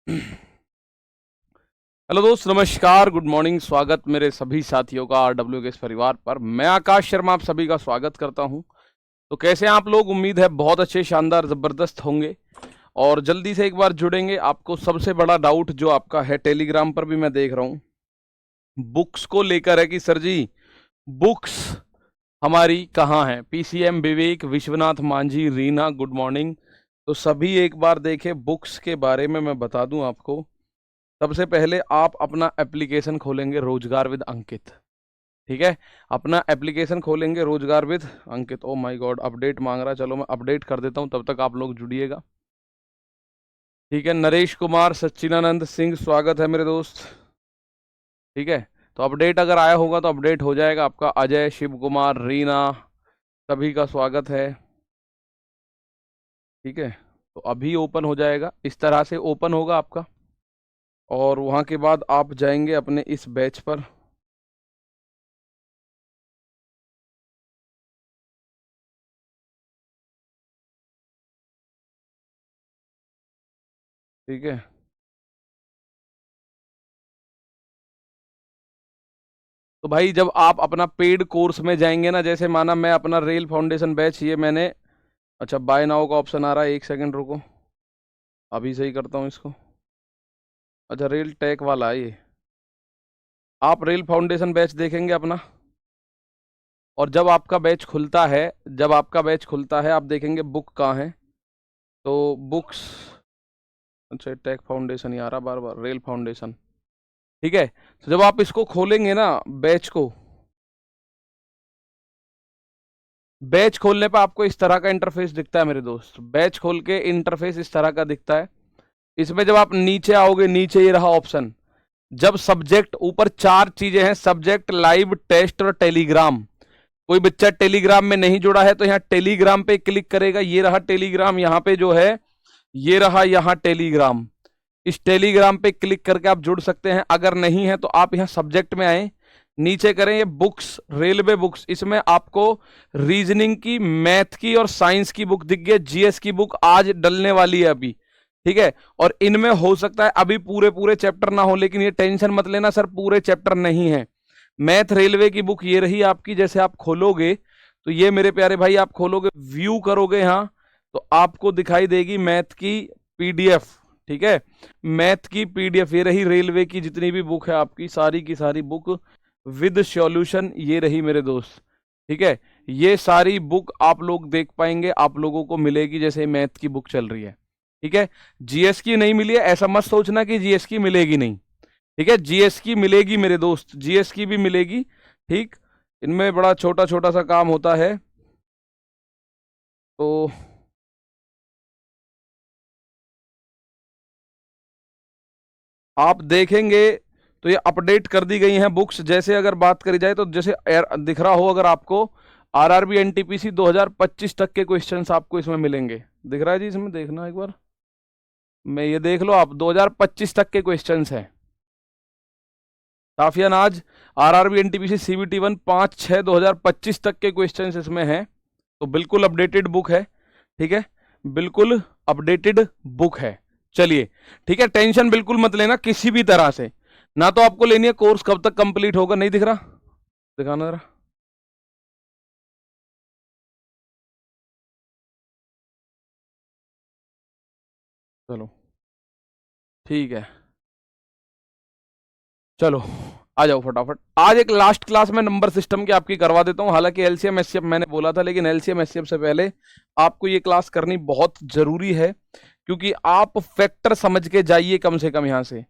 Hello दोस्त, नमस्कार, good morning. स्वागत मेरे सभी साथियों का आरडब्ल्यू के इस परिवार पर। मैं आकाश शर्मा आप सभी का स्वागत करता हूं। तो कैसे हैं आप लोग? उम्मीद है बहुत अच्छे, शानदार, ज़बरदस्त होंगे और जल्दी से एक बार जुड़ेंगे। आपको सबसे बड़ा डाउट जो आपका है, टेलीग्राम पर भी मैं देख रहा हूँ, बुक्स को लेकर है कि सर जी बुक्स हमारी कहाँ है। पीसीएम, विवेक, विश्वनाथ मांझी, रीना, गुड मॉर्निंग। तो सभी एक बार देखें बुक्स के बारे में मैं बता दूं आपको। सबसे पहले आप अपना एप्लीकेशन खोलेंगे रोजगार विद अंकित, ठीक है। अपना एप्लीकेशन खोलेंगे रोजगार with Ankit. Oh my God, update मांग रहा है। चलो मैं अपडेट कर देता हूं, तब तक आप लोग जुड़िएगा, ठीक है। नरेश कुमार, सच्चिदानंद सिंह, स्वागत है मेरे दोस्त, ठीक है। तो अपडेट अगर आया होगा तो अपडेट हो जाएगा आपका। अजय, शिव कुमार, रीना, सभी का स्वागत है, ठीक है। तो अभी ओपन हो जाएगा, इस तरह से ओपन होगा आपका और वहां के बाद आप जाएंगे अपने इस बैच पर, ठीक है। तो भाई जब आप अपना पेड कोर्स में जाएंगे ना, जैसे माना मैं अपना रेल फाउंडेशन बैच ये मैंने, अच्छा बाय नाउ का ऑप्शन आ रहा है, एक सेकंड रुको, अभी सही करता हूँ इसको। अच्छा रेल टेक वाला है ये। आप रेल फाउंडेशन बैच देखेंगे अपना, और जब आपका बैच खुलता है, जब आपका बैच खुलता है आप देखेंगे बुक कहाँ है। तो बुक्स, अच्छा टेक फाउंडेशन ही आ रहा बार बार, रेल फाउंडेशन, ठीक है। तो जब आप इसको खोलेंगे ना बैच को, बैच खोलने पर आपको इस तरह का इंटरफेस दिखता है मेरे दोस्त। बैच खोल के इंटरफेस इस तरह का दिखता है। इसमें जब आप नीचे आओगे, नीचे ये रहा ऑप्शन, जब सब्जेक्ट, ऊपर चार चीजें हैं, सब्जेक्ट, लाइव, टेस्ट और टेलीग्राम। कोई बच्चा टेलीग्राम में नहीं जुड़ा है तो यहाँ टेलीग्राम पे क्लिक करेगा, ये रहा टेलीग्राम, यहाँ पे जो है ये रहा यहाँ टेलीग्राम। इस टेलीग्राम पे क्लिक करके आप जुड़ सकते हैं। अगर नहीं है तो आप यहाँ सब्जेक्ट में आए, नीचे करें ये बुक्स, रेलवे बुक्स, इसमें आपको रीजनिंग की, मैथ की और साइंस की बुक दिख गई। जीएस की बुक आज डलने वाली है अभी, ठीक है। और इनमें हो सकता है अभी पूरे पूरे चैप्टर ना हो, लेकिन ये टेंशन मत लेना सर, पूरे चैप्टर नहीं है। मैथ रेलवे की बुक ये रही आपकी। जैसे आप खोलोगे तो ये मेरे प्यारे भाई, आप खोलोगे, व्यू करोगे यहाँ, तो आपको दिखाई देगी मैथ की पीडीएफ, ठीक है। मैथ की पीडीएफ ये रही, रेलवे की जितनी भी बुक है आपकी, सारी की सारी बुक विद सॉल्यूशन ये रही मेरे दोस्त, ठीक है। ये सारी बुक आप लोग देख पाएंगे, आप लोगों को मिलेगी जैसे मैथ की बुक चल रही है, ठीक है। जीएस की नहीं मिली है ऐसा मत सोचना कि जीएस की मिलेगी नहीं, ठीक है। जीएस की मिलेगी मेरे दोस्त, जीएस की भी मिलेगी, ठीक। इनमें बड़ा छोटा छोटा सा काम होता है। तो आप देखेंगे तो ये अपडेट कर दी गई हैं बुक्स। जैसे अगर बात करी जाए तो जैसे दिख रहा हो अगर आपको, आरआरबी एनटीपीसी 2025 तक के क्वेश्चंस आपको इसमें मिलेंगे। दिख रहा है जी इसमें, देखना एक बार, मैं ये देख लो आप, 2025 तक के क्वेश्चंस हैं। काफिया नाज, आरआरबी एनटीपीसी सीबीटी 1 5/6 2025 तक के क्वेश्चंस इसमें हैं। तो बिल्कुल अपडेटेड बुक है, ठीक है, बिल्कुल अपडेटेड बुक है। चलिए ठीक है, टेंशन बिल्कुल मत लेना किसी भी तरह से। ना तो आपको लेनी है कोर्स कब तक कंप्लीट होगा, नहीं दिख रहा, दिखाना जरा, चलो ठीक है, चलो आ जाओ फटाफट। आज एक लास्ट क्लास में नंबर सिस्टम की आपकी करवा देता हूं। हालांकि एलसीएम एचसीएफ मैंने बोला था, लेकिन एलसीएम एचसीएफ से पहले आपको ये क्लास करनी बहुत जरूरी है, क्योंकि आप फैक्टर समझ के जाइए कम से कम यहां से।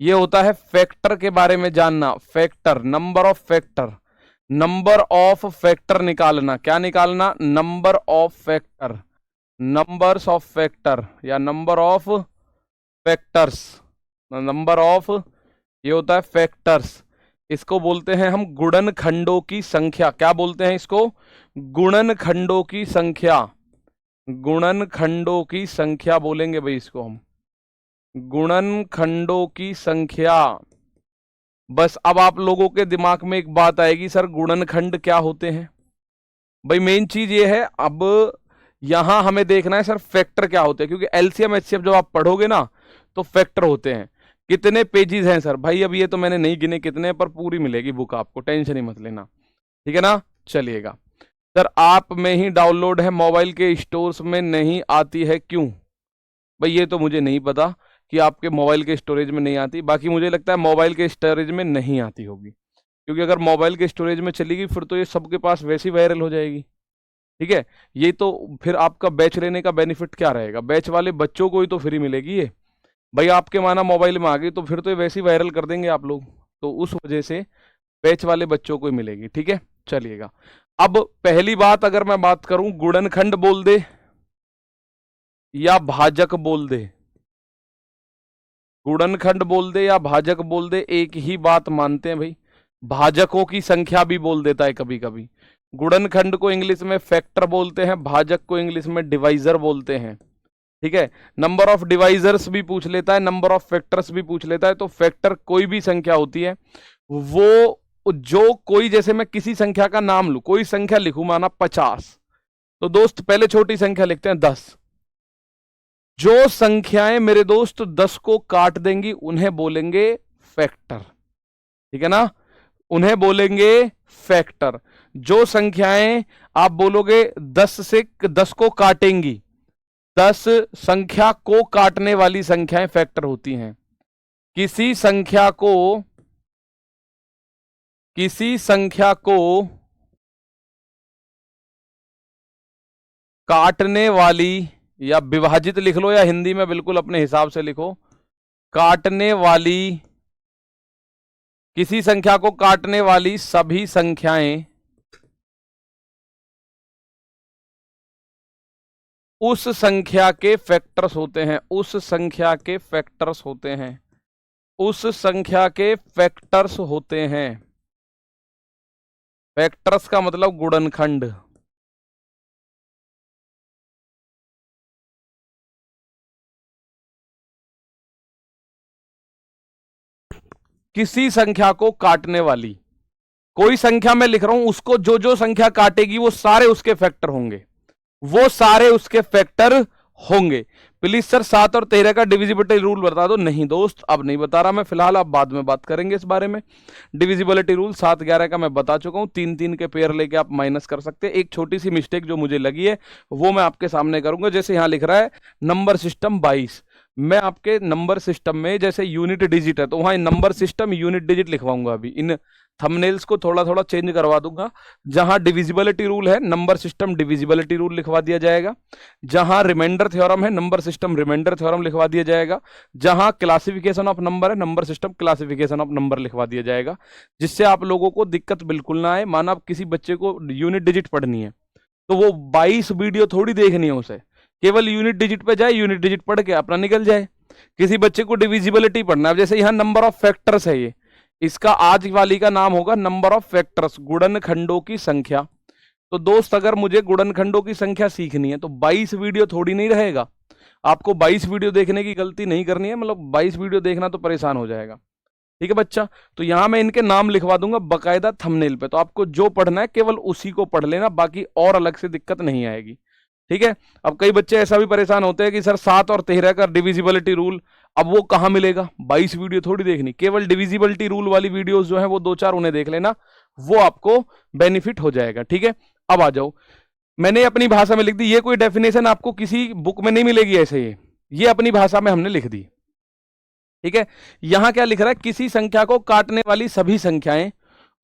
ये होता है फैक्टर के बारे में जानना, factor, number of factor, number of factor निकालना। क्या निकालना? Number of factor, numbers of factor या number of factors, number of, ये होता है फैक्टर्स। इसको बोलते हैं हम गुणनखंडों की संख्या। क्या बोलते हैं इसको? गुणनखंडों की संख्या, गुणनखंडों की संख्या बोलेंगे भाई इसको हम, गुणनखंडों की संख्या। बस अब आप लोगों के दिमाग में एक बात आएगी, सर गुणनखंड क्या होते हैं? भाई मेन चीज ये है, अब यहां हमें देखना है सर फैक्टर क्या होते हैं, क्योंकि एलसीएम एचसीएफ जब आप पढ़ोगे ना तो फैक्टर होते हैं। कितने पेजेस हैं सर? भाई अब ये तो मैंने नहीं गिने कितने, पर पूरी मिलेगी बुक आपको, टेंशन ही मत लेना, ठीक है ना। चलिएगा सर, आप में ही डाउनलोड है, मोबाइल के स्टोर्स में नहीं आती है, क्यों? भाई ये तो मुझे नहीं पता कि आपके मोबाइल के स्टोरेज में नहीं आती, बाकी मुझे लगता है मोबाइल के स्टोरेज में नहीं आती होगी, क्योंकि अगर मोबाइल के स्टोरेज में चलेगी फिर तो ये सबके पास वैसी वायरल हो जाएगी, ठीक है। ये तो फिर आपका बैच लेने का बेनिफिट क्या रहेगा? बैच वाले बच्चों को ही तो फ्री मिलेगी ये। भाई आपके माना मोबाइल में आ गई तो फिर तो ये वैसे ही वायरल कर देंगे आप लोग, तो उस वजह से बैच वाले बच्चों को ही मिलेगी, ठीक है। चलिएगा, अब पहली बात अगर मैं बात करूं, गुड़नखंड बोल दे या भाजक बोल दे, गुड़नखंड बोल दे या भाजक बोल दे, एक ही बात मानते हैं भाई। भाजकों की संख्या भी बोल देता है कभी कभी। गुड़नखंड को इंग्लिश में फैक्टर बोलते हैं, भाजक को इंग्लिश में डिवाइजर बोलते हैं, ठीक है। नंबर ऑफ डिवाइजर्स भी पूछ लेता है, नंबर ऑफ फैक्टर्स भी पूछ लेता है। तो फैक्टर कोई भी संख्या होती है, वो जो कोई, जैसे मैं किसी संख्या का नाम लूं, कोई संख्या लिखूं माना 50, तो दोस्त पहले छोटी संख्या लिखते हैं 10। जो संख्याएं मेरे दोस्त 10 को काट देंगी उन्हें बोलेंगे फैक्टर, ठीक है ना, उन्हें बोलेंगे फैक्टर। जो संख्याएं आप बोलोगे 10 से 10 को काटेंगी, 10 संख्या को काटने वाली संख्याएं फैक्टर होती हैं। किसी संख्या को काटने वाली, या विभाजित लिख लो या हिंदी में बिल्कुल अपने हिसाब से लिखो, काटने वाली, किसी संख्या को काटने वाली सभी संख्याएं उस संख्या के फैक्टर्स होते हैं, उस संख्या के फैक्टर्स होते हैं, उस संख्या के फैक्टर्स होते हैं। फैक्टर्स का मतलब गुणनखंड। किसी संख्या को काटने वाली, कोई संख्या मैं लिख रहा हूं, उसको जो जो संख्या काटेगी वो सारे उसके फैक्टर होंगे, वो सारे उसके फैक्टर होंगे। प्लीज सर 7 और 13 का डिविजिबिलिटी रूल बता दो। नहीं दोस्त, अब नहीं बता रहा मैं फिलहाल, अब बाद में बात करेंगे इस बारे में। डिविजिबिलिटी रूल 7 11 का मैं बता चुका हूं, 3 3 के पेयर लेके आप माइनस कर सकते हैं। एक छोटी सी मिस्टेक जो मुझे लगी है वो मैं आपके सामने करूंगा। जैसे यहां लिख रहा है नंबर सिस्टम 22, मैं आपके नंबर सिस्टम में जैसे यूनिट डिजिट है तो वहां नंबर सिस्टम यूनिट डिजिट लिखवाऊंगा। अभी इन थंबनेल्स को थोड़ा थोड़ा चेंज करवा दूंगा। जहां डिविजिबिलिटी रूल है नंबर सिस्टम डिविजिबिलिटी रूल लिखवा दिया जाएगा, जहां रिमाइंडर थ्योरम है नंबर सिस्टम रिमाइंडर थ्योरम लिखवा दिया जाएगा, जहां क्लासिफिकेशन ऑफ नंबर है number system classification of number लिखवा दिया जाएगा, जिससे आप लोगों को दिक्कत बिल्कुल ना आए। माना आप किसी बच्चे को यूनिट डिजिट पढ़नी है तो वो 22 वीडियो थोड़ी देखनी है, उसे केवल यूनिट डिजिट पे जाए, यूनिट डिजिट पढ़ के अपना निकल जाए। किसी बच्चे को डिविजिबिलिटी पढ़ना है, जैसे यहां नंबर ऑफ फैक्टर्स है, ये इसका आज वाली का नाम होगा नंबर ऑफ फैक्टर्स, गुणनखंडों की संख्या। तो दोस्त अगर मुझे गुणनखंडों की संख्या सीखनी है तो 22 वीडियो थोड़ी नहीं रहेगा, आपको 22 वीडियो देखने की गलती नहीं करनी है, मतलब 22 वीडियो देखना तो परेशान हो जाएगा, ठीक है बच्चा। तो यहां मैं इनके नाम लिखवा दूंगा बकायदा थंबनेल पे, तो आपको जो पढ़ना है केवल उसी को पढ़ लेना, बाकी और अलग से दिक्कत नहीं आएगी, ठीक है। अब कई बच्चे ऐसा भी परेशान होते हैं कि सर 7 और 13 का डिविजिबिलिटी रूल, अब वो कहां मिलेगा? 22 वीडियो थोड़ी देखनी, केवल डिविजिबिलिटी रूल वाली वीडियोस जो है वो 2 4 उन्हें देख लेना, वो आपको बेनिफिट हो जाएगा, ठीक है। अब आ जाओ, मैंने अपनी भाषा में लिख दी, ये कोई डेफिनेशन आपको किसी बुक में नहीं मिलेगी ऐसे, ये अपनी भाषा में हमने लिख दी, ठीक है। यहां क्या लिख रहा है? किसी संख्या को काटने वाली सभी संख्याएं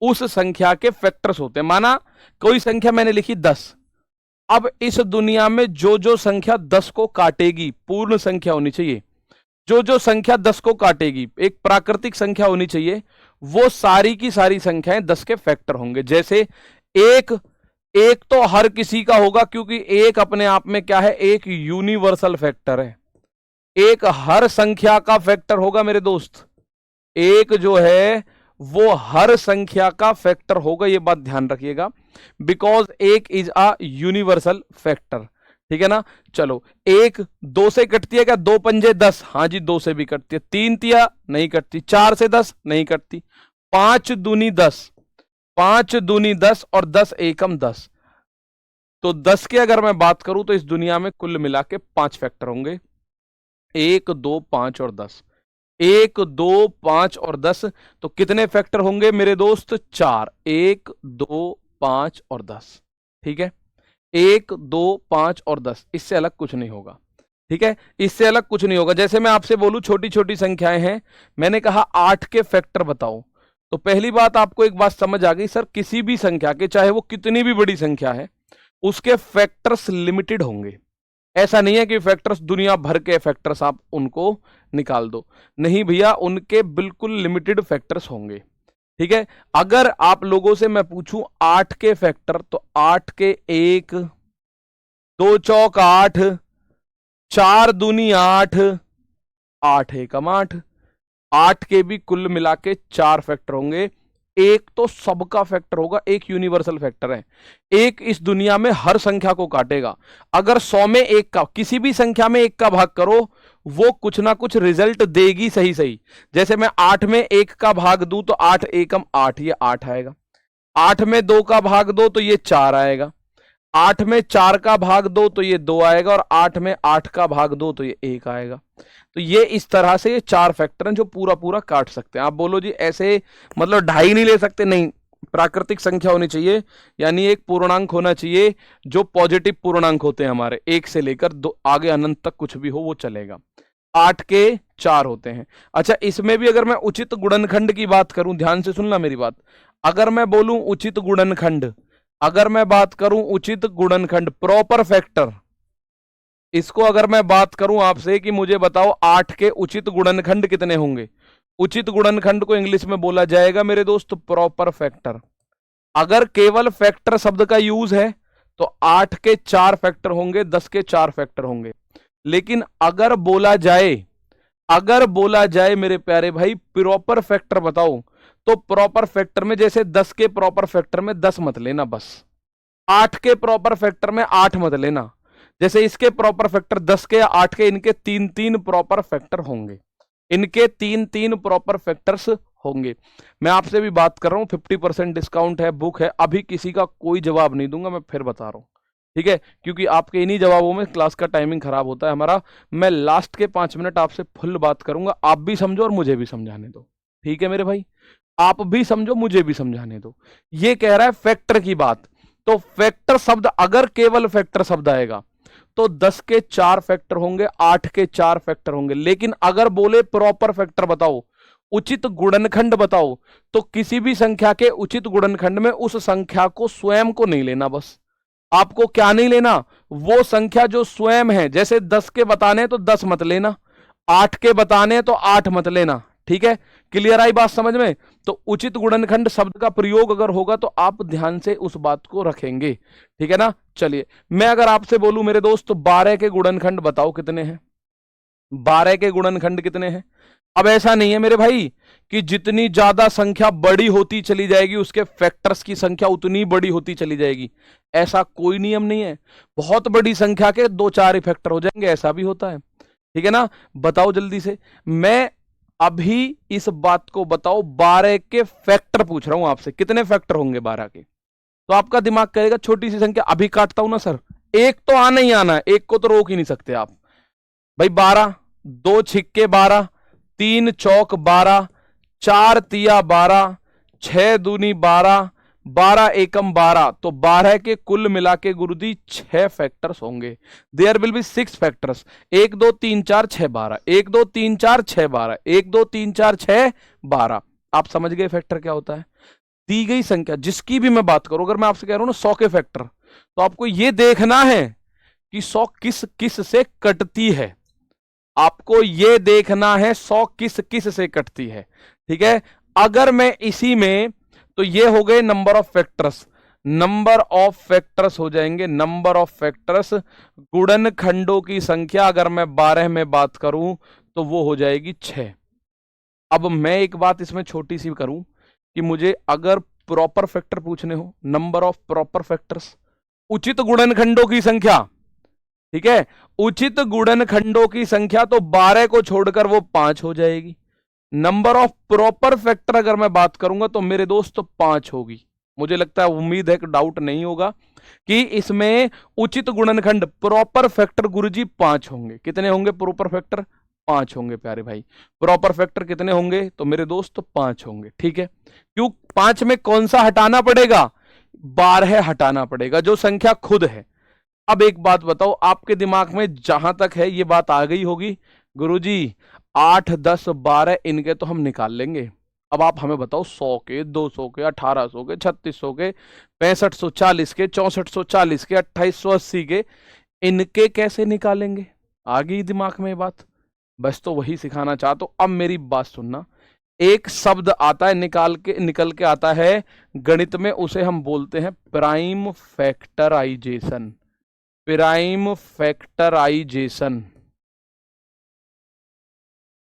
उस संख्या के फैक्टर्स होते हैं। माना कोई संख्या मैंने लिखी 10, अब इस दुनिया में जो जो संख्या 10 को काटेगी, पूर्ण संख्या होनी चाहिए, जो जो संख्या 10 को काटेगी एक प्राकृतिक संख्या होनी चाहिए, वो सारी की सारी संख्याएं 10 के फैक्टर होंगे। जैसे एक, एक तो हर किसी का होगा, क्योंकि एक अपने आप में क्या है? एक यूनिवर्सल फैक्टर है। एक हर संख्या का फैक्टर होगा मेरे दोस्त, एक जो है वो हर संख्या का फैक्टर होगा, ये बात ध्यान रखिएगा, बिकॉज एक इज अ यूनिवर्सल फैक्टर, ठीक है ना। चलो, एक 2 से कटती है क्या? 2 पंजे 10, हाँ जी 2 से भी कटती है। 3 तिया नहीं कटती। 4 से 10 नहीं कटती। 5 दूनी 10, 5 दूनी 10 और 10 एकम 10। तो 10 की अगर मैं बात करूं तो इस दुनिया में कुल मिला के 5 फैक्टर होंगे। 1 2 5 और 10, 1 2 5 और 10, तो कितने फैक्टर होंगे मेरे दोस्त? 4, 1 2 5 और 10। ठीक है, 1 2 5 और 10, इससे अलग कुछ नहीं होगा। ठीक है, इससे अलग कुछ नहीं होगा। जैसे मैं आपसे बोलूं छोटी छोटी संख्याएं हैं, मैंने कहा 8 के फैक्टर बताओ, तो पहली बात आपको एक बात समझ आ गई, सर किसी भी संख्या के, चाहे वो कितनी भी बड़ी संख्या है, उसके फैक्टर्स लिमिटेड होंगे। ऐसा नहीं है कि फैक्टर्स दुनिया भर के फैक्टर्स आप उनको निकाल दो, नहीं भैया, उनके बिल्कुल लिमिटेड फैक्टर्स होंगे। ठीक है, अगर आप लोगों से मैं पूछूं 8 के फैक्टर, तो 8 के 1 2 चौक 8, 4 दूनी 8, 8 एकम 8, 8 के भी कुल मिला के 4 फैक्टर होंगे। एक तो सबका फैक्टर होगा, एक यूनिवर्सल फैक्टर है, एक इस दुनिया में हर संख्या को काटेगा। अगर 100 में 1 का, किसी भी संख्या में 1 का भाग करो, वो कुछ ना कुछ रिजल्ट देगी। सही सही, जैसे मैं 8 में 1 का भाग दूं तो 8 एकम 8, ये 8 आएगा। 8 में 2 का भाग दो तो ये 4 आएगा। 8 में 4 का भाग दो तो ये 2 आएगा, और 8 में 8 का भाग दो तो ये 1 आएगा। तो ये इस तरह से ये 4 फैक्टर हैं जो पूरा पूरा काट सकते हैं। आप बोलो जी ऐसे मतलब ढाई नहीं ले सकते, नहीं, प्राकृतिक संख्या होनी चाहिए, यानी एक पूर्णांक होना चाहिए जो पॉजिटिव पूर्णांक होते हैं हमारे, 1 से लेकर 2 आगे अनंत तक कुछ भी हो वो चलेगा। 8 के 4 होते हैं। अच्छा, इसमें भी अगर मैं उचित गुणनखंड की बात करूं, ध्यान से सुनना मेरी बात, अगर मैं बोलूं उचित गुणनखंड, अगर मैं बात करूं उचित गुणनखंड प्रॉपर फैक्टर, इसको अगर मैं बात करूं आपसे कि मुझे बताओ 8 के उचित गुणनखंड कितने होंगे, उचित गुणनखंड को इंग्लिश में बोला जाएगा मेरे दोस्त प्रॉपर फैक्टर। अगर केवल फैक्टर शब्द का यूज है तो 8 के 4 फैक्टर होंगे, 10 के 4 फैक्टर होंगे। लेकिन अगर बोला जाए मेरे प्यारे भाई प्रॉपर फैक्टर बताओ, तो प्रॉपर फैक्टर में जैसे 10 के प्रॉपर फैक्टर में 10 मत लेना बस, 8 के प्रॉपर फैक्टर में 8 मत लेना, जैसे इसके प्रॉपर फैक्टर 10 के या 8 के, इनके 3-3 प्रॉपर फैक्टर होंगे, इनके 3-3 प्रॉपर फैक्टर्स होंगे। मैं आपसे भी बात कर रहा हूं, 50% डिस्काउंट है, बुक है, अभी किसी का कोई जवाब नहीं दूंगा, मैं फिर बता रहा हूं। ठीक है, क्योंकि आपके इन्हीं जवाबों में क्लास का टाइमिंग खराब होता है हमारा। मैं लास्ट के 5 मिनट आपसे फुल बात करूंगा, आप भी समझो और मुझे भी समझाने दो। ठीक है मेरे भाई, आप भी समझो मुझे भी समझाने दो। ये कह रहा है फैक्टर की बात, तो फैक्टर शब्द अगर केवल फैक्टर शब्द आएगा तो 10 के 4 फैक्टर होंगे, 8 के 4 फैक्टर होंगे। लेकिन अगर बोले प्रॉपर फैक्टर बताओ, उचित गुणनखंड बताओ, तो किसी भी संख्या के उचित गुणनखंड में उस संख्या को स्वयं को नहीं लेना। बस आपको क्या नहीं लेना, वो संख्या जो स्वयं है, जैसे 10 के बताने तो 10 मत लेना, 8 के बताने तो 8 मत लेना। ठीक है, क्लियर आई बात समझ में? तो उचित गुणनखंड शब्द का प्रयोग अगर होगा तो आप ध्यान से उस बात को रखेंगे। ठीक है ना? चलिए, मैं अगर आपसे बोलूं मेरे दोस्त 12 के गुणनखंड बताओ कितने हैं, 12 के गुणनखंड कितने हैं? अब ऐसा नहीं है मेरे भाई कि जितनी ज्यादा संख्या बड़ी होती चली जाएगी उसके फैक्टर्स की संख्या उतनी बड़ी होती चली जाएगी, ऐसा कोई नियम नहीं है। बहुत बड़ी संख्या के 2-4 ही फैक्टर हो जाएंगे, ऐसा भी होता है। ठीक है ना? बताओ जल्दी से, मैं अभी इस बात को बताओ, 12 के फैक्टर पूछ रहा हूं आपसे, कितने फैक्टर होंगे 12 के? तो आपका दिमाग कहेगा छोटी सी संख्या, अभी काटता हूं ना सर, एक तो आना ही आना है, एक को तो रोक ही नहीं सकते आप भाई। 12, 2 छिक्के 12, 3 चौक 12, 4 तिया 12, 6 दूनी 12, 12 एकम 12, तो 12 के कुल मिला के गुरुजी 6 फैक्टर्स होंगे। There will be 6 factors, 1 2 3 4 6 12, 1 2 3 4 6 12, 1 2 3 4 6 12। आप समझ गए फैक्टर क्या होता है? दी गई संख्या जिसकी भी मैं बात करूं, अगर मैं आपसे कह रहा हूं ना 100 के फैक्टर, तो आपको यह देखना है कि 100 किस किस से कटती है, आपको यह देखना है 100 किस किस से कटती है। ठीक है, अगर मैं इसी में, तो ये हो गए number of factors, number of factors हो जाएंगे, नंबर ऑफ फैक्टर्स। गुणनखंडों की संख्या अगर मैं 12 में बात करूं तो वो हो जाएगी 6। अब मैं एक बात इसमें छोटी सी करूं कि मुझे अगर प्रॉपर फैक्टर पूछने हो, नंबर ऑफ प्रॉपर फैक्टर्स, उचित गुणनखंडों की संख्या, ठीक है, उचित गुणनखंडों की संख्या, तो 12 को छोड़कर वो 5 हो जाएगी। नंबर ऑफ प्रॉपर फैक्टर अगर मैं बात करूंगा तो मेरे दोस्त 5 होगी। मुझे लगता है, उम्मीद है कि डाउट नहीं होगा कि इसमें उचित गुणनखंड प्रॉपर फैक्टर गुरुजी 5 होंगे। कितने होंगे प्रॉपर फैक्टर? 5 होंगे प्यारे भाई। प्रॉपर फैक्टर कितने होंगे तो मेरे दोस्त 5 होंगे, ठीक है। क्यों 5 में कौन सा हटाना पड़ेगा, 12 हटाना पड़ेगा, जो संख्या खुद है। अब एक बात बताओ, आपके दिमाग में जहां तक है ये बात आ गई होगी, गुरुजी 8, 10, 12 इनके तो हम निकाल लेंगे। अब आप हमें बताओ 100 के, 200 के, 1800 के, 3600 के, 6540 के, 6440 के, 2880 के, इनके कैसे निकालेंगे? आ गई दिमाग में बात? बस तो वही सिखाना चाहता हूं। अब मेरी बात सुनना, एक शब्द आता है निकल के आता है गणित में, उसे हम बोलते हैं प्राइम फैक्टराइजेशन। प्राइम फैक्टराइजेशन,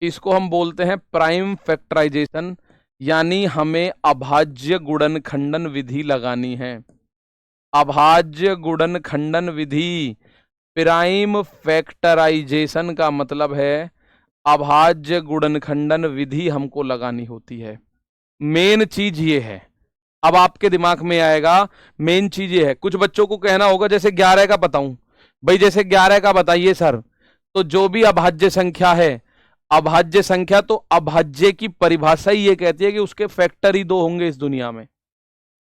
इसको हम बोलते हैं प्राइम फैक्टराइजेशन, यानी हमें अभाज्य गुणनखंडन विधि लगानी है। अभाज्य गुणनखंडन विधि, प्राइम फैक्टराइजेशन का मतलब है अभाज्य गुणनखंडन विधि हमको लगानी होती है। मेन चीज ये है, अब आपके दिमाग में आएगा मेन चीज ये है। कुछ बच्चों को कहना होगा जैसे 11 का बताऊं, भाई जैसे 11 का बताइए सर, तो जो भी अभाज्य संख्या है, अभाज्य संख्या तो अभाज्य की परिभाषा ही ये कहती है कि उसके फैक्टर ही 2 होंगे इस दुनिया में।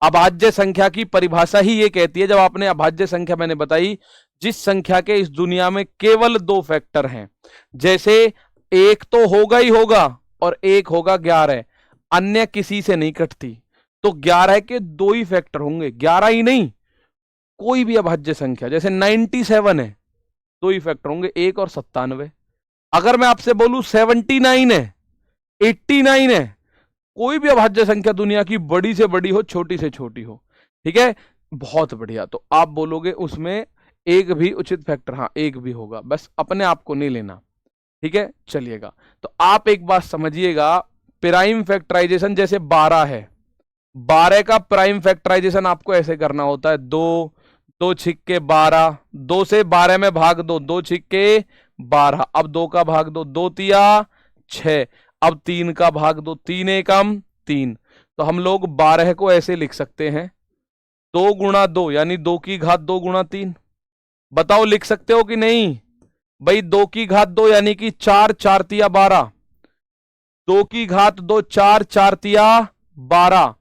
अभाज्य संख्या की परिभाषा ही ये कहती है, जब आपने अभाज्य संख्या मैंने बताई, जिस संख्या के इस दुनिया में केवल 2 फैक्टर हैं, जैसे एक तो होगा ही होगा और एक होगा 11, अन्य किसी से नहीं कटती, तो 11 के 2 ही फैक्टर होंगे, 11 ही नहीं, कोई भी अभाज्य संख्या जैसे 97 है, 2 ही फैक्टर होंगे, 1 और 97। अगर मैं आपसे बोलूं 79 है, 89 है, कोई भी अभाज्य संख्या दुनिया की बड़ी से बड़ी हो, छोटी से छोटी हो, ठीक है, बहुत बढ़िया। तो आप बोलोगे उसमें एक भी उचित फैक्टर, हाँ एक भी होगा, बस अपने आप को नहीं लेना, ठीक है, चलिएगा। तो आप एक बात समझिएगा, प्राइम फैक्टराइजेशन जैसे 12 है, 12 का प्राइम फैक्टराइजेशन आपको ऐसे करना होता है, 2, 2 छिक्के 12, 2 से 12 में भाग दो, 2 छिक्के 12, अब 2 का भाग दो, 2 तिया 6, अब 3 का भाग दो, 3 एकम 3। तो हम लोग 12 को ऐसे लिख सकते हैं 2 गुणा 2 यानी 2 की घात 2 गुणा 3। बताओ लिख सकते हो कि नहीं भाई? 2 की घात 2 यानी कि 4, 4 तिया 12, 2 की घात 2 4, 4 तिया 12,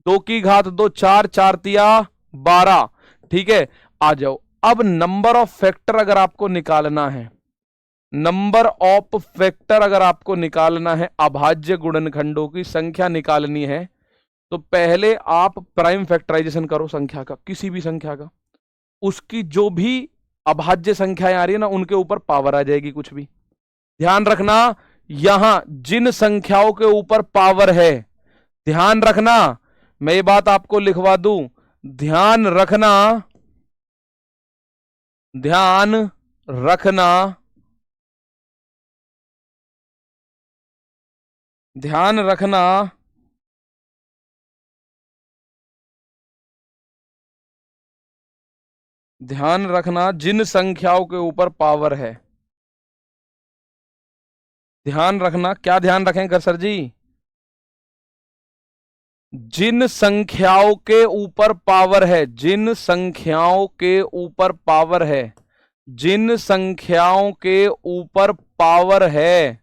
2 की घात 2 4, 4 तिया 12, ठीक है। आ जाओ, अब नंबर ऑफ फैक्टर अगर आपको निकालना है, नंबर ऑफ फैक्टर अगर आपको निकालना है, अभाज्य गुणनखंडों की संख्या निकालनी है, तो पहले आप प्राइम फैक्टराइजेशन करो संख्या का, किसी भी संख्या का, उसकी जो भी अभाज्य संख्याएं आ रही है ना, उनके ऊपर पावर आ जाएगी कुछ भी। ध्यान रखना, यहां जिन संख्याओं के ऊपर पावर है, ध्यान रखना, मैं ये बात आपको लिखवा दूं, ध्यान रखना, ध्यान रखना, ध्यान रखना, ध्यान रखना, जिन संख्याओं के ऊपर पावर है, ध्यान रखना, क्या ध्यान रखें सर जी? जिन संख्याओं के ऊपर पावर है, जिन संख्याओं के ऊपर पावर है, जिन संख्याओं के ऊपर पावर है,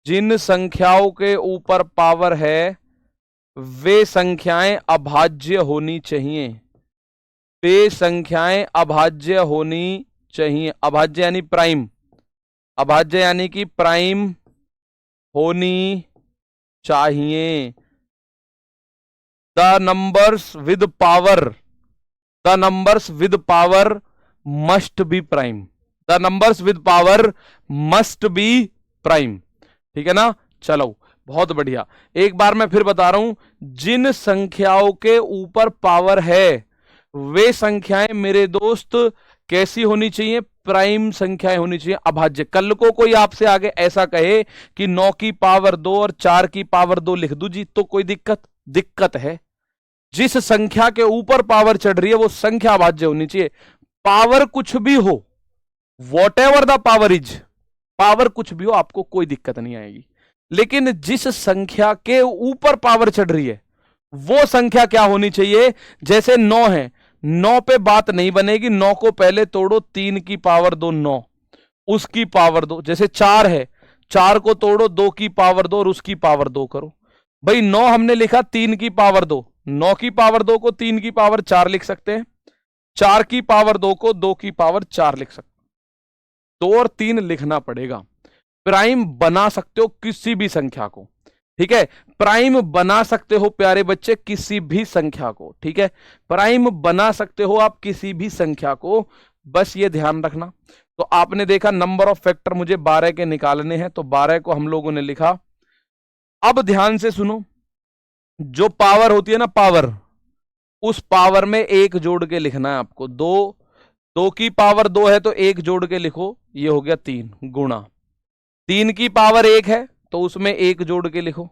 जिन संख्याओं के ऊपर पावर है, वे संख्याएं अभाज्य होनी चाहिए, वे संख्याएं अभाज्य होनी चाहिए। अभाज्य यानी प्राइम, अभाज्य यानी कि प्राइम होनी चाहिए। The numbers with power, the numbers with power must be prime, the numbers with power must be prime, ठीक है ना। चलो बहुत बढ़िया, एक बार मैं फिर बता रहा हूं, जिन संख्याओं के ऊपर पावर है, वे संख्याएं मेरे दोस्त कैसी होनी चाहिए? प्राइम संख्याएं होनी चाहिए, अभाज्य। कल को कोई आपसे आगे ऐसा कहे कि 9 की पावर 2 और 4 की पावर 2 लिख दूं जी, तो कोई दिक्कत है। जिस संख्या के ऊपर पावर चढ़ रही है वो संख्या अभाज्य होनी चाहिए। पावर कुछ भी हो, what ever the power is, power कुछ भी हो, आपको कोई दिक्कत नहीं आएगी, लेकिन जिस संख्या के ऊपर पावर चढ़ रही है वो संख्या क्या होनी चाहिए? जैसे 9 है, 9 पे बात नहीं बनेगी, 9 को पहले तोड़ो, 3 की पावर 2 9, उसकी पावर दो। जैसे 4 है, 4 को तोड़ो, 2 की पावर दो और उसकी पावर 2 करो। भाई 9 हमने लिखा, 3 की पावर 2, 9 की पावर 2 को 3 की पावर 4 लिख सकते हैं, 4 की पावर 2 को 2 की पावर 4 लिख सकते हैं। 2 और 3 लिखना पड़ेगा। प्राइम बना सकते हो किसी भी संख्या को, ठीक है, प्राइम बना सकते हो प्यारे बच्चे किसी भी संख्या को, ठीक है, प्राइम बना सकते हो आप किसी भी संख्या को, बस ये ध्यान रखना। तो आपने देखा नंबर ऑफ फैक्टर मुझे 12 के निकालने हैं, तो 12 को हम लोगों ने लिखा। अब ध्यान से सुनो, जो पावर होती है ना पावर, उस पावर में एक जोड़ के लिखना है आपको। 2 की पावर 2 है तो एक जोड़ के लिखो, ये हो गया 3 गुणा, 3 की पावर 1 है तो उसमें एक जोड़ के लिखो,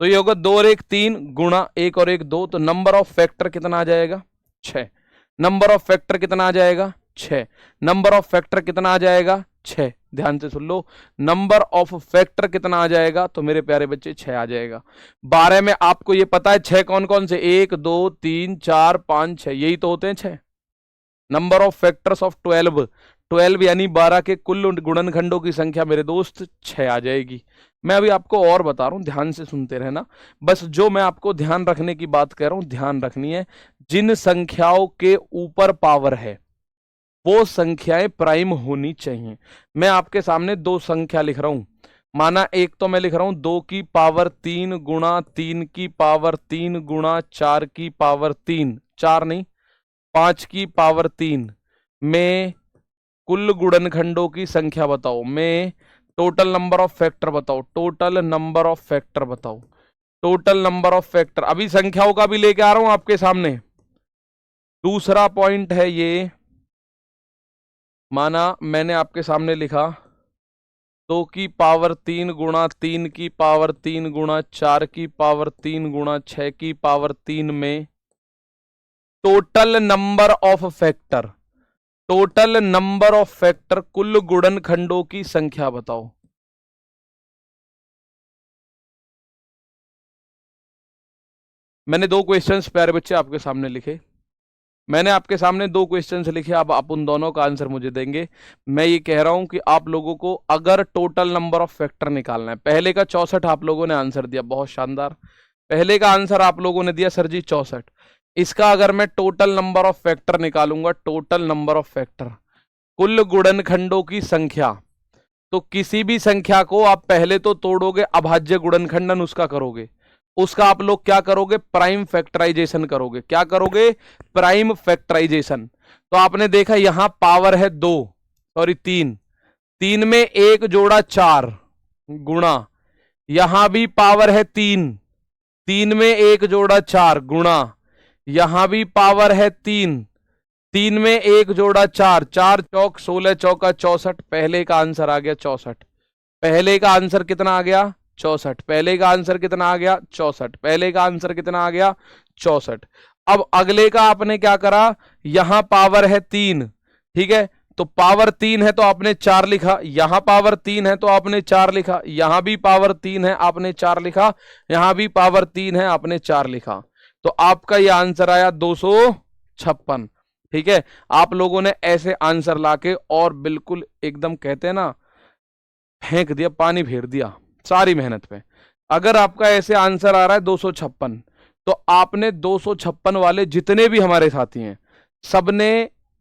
तो ये होगा 2 और 1 3 गुणा 1 और 1 2, तो नंबर ऑफ फैक्टर कितना आ जाएगा 6। नंबर ऑफ फैक्टर कितना आ जाएगा 6। नंबर ऑफ फैक्टर कितना आ जाएगा 6। ध्यान से सुन लो, नंबर ऑफ फैक्टर कितना आ जाएगा, तो मेरे प्यारे बच्चे 6 आ जाएगा। 12 में आपको ये पता है 6 कौन कौन से, 1 2 3 4 5 6, यही तो होते हैं 6। नंबर ऑफ फैक्टर्स ऑफ 12, 12 यानी 12 के कुल गुणनखंडों की संख्या मेरे दोस्त 6 आ जाएगी। मैं अभी आपको और बता रहा हूं, ध्यान से सुनते रहना। बस जो मैं आपको ध्यान रखने की बात कह रहा हूं ध्यान रखनी है। जिन संख्याओं के ऊपर पावर है वो संख्याएं प्राइम होनी चाहिए। मैं आपके सामने 2 संख्या लिख रहा हूं, माना एक तो मैं लिख रहा हूं 2 की पावर 3 गुणा 3 की पावर 3 गुणा 4 की पावर 3, 4 नहीं 5 की पावर 3 में कुल गुणनखंडों की संख्या बताओ, में टोटल नंबर ऑफ फैक्टर बताओ, टोटल नंबर ऑफ फैक्टर बताओ, टोटल नंबर ऑफ फैक्टर। अभी संख्याओं का भी लेके आ रहा हूं आपके सामने। दूसरा पॉइंट है ये, माना मैंने आपके सामने लिखा 2 की पावर 3 गुणा 3 की पावर 3 गुणा 4 की पावर 3 गुणा 6 की पावर 3 में total number of factor, total number of factor कुल गुणनखंडों की संख्या बताओ। मैंने 2 क्वेश्चंस प्यारे बच्चे आपके सामने लिखे, मैंने आपके सामने 2 क्वेश्चंस लिखे, अब आप उन दोनों का आंसर मुझे देंगे। मैं ये कह रहा हूं कि आप लोगों को अगर टोटल नंबर ऑफ फैक्टर निकालना है, पहले का 64 आप लोगों ने आंसर दिया, बहुत शानदार, पहले का आंसर आप लोगों ने दिया सर जी 64। इसका अगर मैं टोटल नंबर ऑफ फैक्टर निकालूंगा, टोटल नंबर ऑफ फैक्टर कुल गुणनखंडों की संख्या, तो किसी भी संख्या को आप पहले तो तोड़ोगे, अभाज्य गुणनखंडन उसका करोगे, उसका आप लोग क्या करोगे प्राइम फैक्टराइजेशन करोगे। क्या करोगे प्राइम फैक्टराइजेशन। तो आपने देखा यहां पावर है 2 सॉरी 3, 3 में एक जोड़ा 4 गुणा, यहां भी पावर है 3, 3 में एक जोड़ा 4 गुणा, यहां भी पावर है 3, 3 में एक जोड़ा 4, 4 चौक 16 चौका 64, पहले का आंसर आ गया 64। पहले का आंसर कितना आ गया 64। पहले का आंसर कितना आ गया 64। पहले का आंसर कितना आ गया 64। अब अगले का आपने क्या करा, यहां पावर है 3, ठीक है, तो पावर 3 है तो आपने 4 लिखा, यहां पावर 3 है तो आपने 4 लिखा, यहां भी पावर 3 है आपने 4 लिखा, यहां भी पावर 3 है आपने 4 लिखा, तो आपका यह आंसर आया 256। ठीक है, आप लोगों ने ऐसे आंसर लाके और बिल्कुल एकदम कहते हैं ना फेंक दिया, पानी फेर दिया सारी मेहनत पे। अगर आपका ऐसे आंसर आ रहा है 256, तो आपने 256 वाले जितने भी हमारे साथी हैं सबने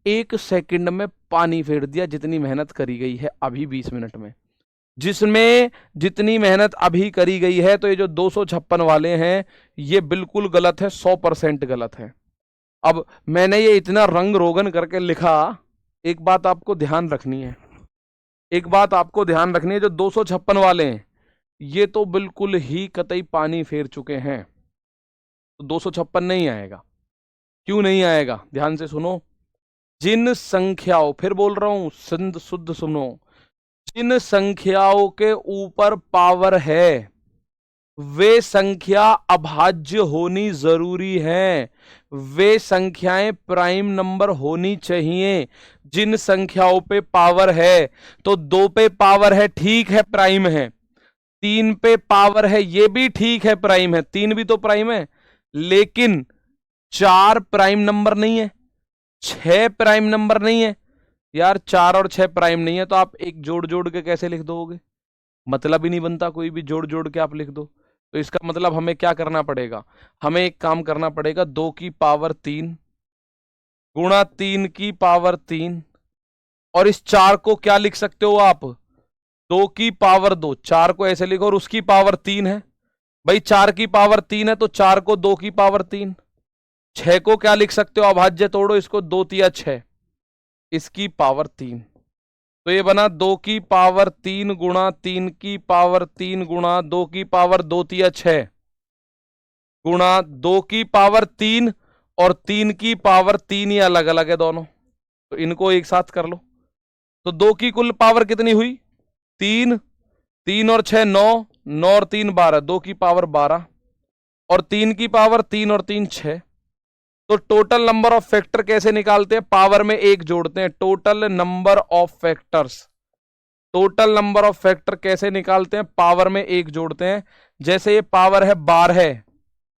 1 सेकंड में पानी फेर दिया, जितनी मेहनत करी गई है अभी 20 मिनट में, जिसमें जितनी मेहनत अभी करी गई है। तो ये जो 256 वाले हैं ये बिल्कुल गलत है, 100% गलत है। अब मैंने ये इतना रंग रोगन करके लिखा, एक बात आपको ध्यान रखनी है, एक बात आपको ध्यान रखनी है, जो 256 वाले हैं ये तो बिल्कुल ही कतई पानी फेर चुके हैं, तो 256 नहीं आएगा। क्यों नहीं आएगा, ध्यान से सुनो। जिन संख्याओं, फिर बोल रहा हूं शुद्ध सुनो, जिन संख्याओं के ऊपर पावर है वे संख्या अभाज्य होनी जरूरी है, वे संख्याएं प्राइम नंबर होनी चाहिए। जिन संख्याओं पे पावर है, तो 2 पे पावर है ठीक है प्राइम है, 3 पे पावर है ये भी ठीक है प्राइम है, 3 भी तो प्राइम है, लेकिन 4 प्राइम नंबर नहीं है, 6 प्राइम नंबर नहीं है, यार 4 और 6 प्राइम नहीं है, तो आप एक जोड़ जोड़ के कैसे लिख दोगे? मतलब ही नहीं बनता, कोई भी जोड़ जोड़ के आप लिख दो। तो इसका मतलब हमें क्या करना पड़ेगा, हमें एक काम करना पड़ेगा, 2 की पावर 3 गुणा 3 की पावर 3, और इस 4 को क्या लिख सकते हो आप, 2 की पावर 2, 4 को ऐसे लिखो, और उसकी पावर 3 है। भाई 4 की पावर 3 है, तो 4 को 2 की पावर 3। 6 को क्या लिख सकते हो, अभाज्य तोड़ो इसको, 2 तिया 6, इसकी पावर 3। तो ये बना 2 की पावर 3 गुणा 3 की पावर 3 गुणा 2 की पावर 2 तिया 6 गुणा 2 की पावर 3 और 3 की पावर 3, ये अलग अलग है दोनों, तो इनको एक साथ कर लो। तो 2 की कुल पावर कितनी हुई, 3, 3 और 6 9, 9 और 3 12, 2 की पावर 12, और 3 की पावर 3 और 3 6। तो टोटल नंबर ऑफ फैक्टर कैसे निकालते हैं, पावर में एक जोड़ते हैं, total number of factors. Total number of factor कैसे निकालते हैं, पावर में एक जोड़ते हैं। जैसे ये पावर है 12,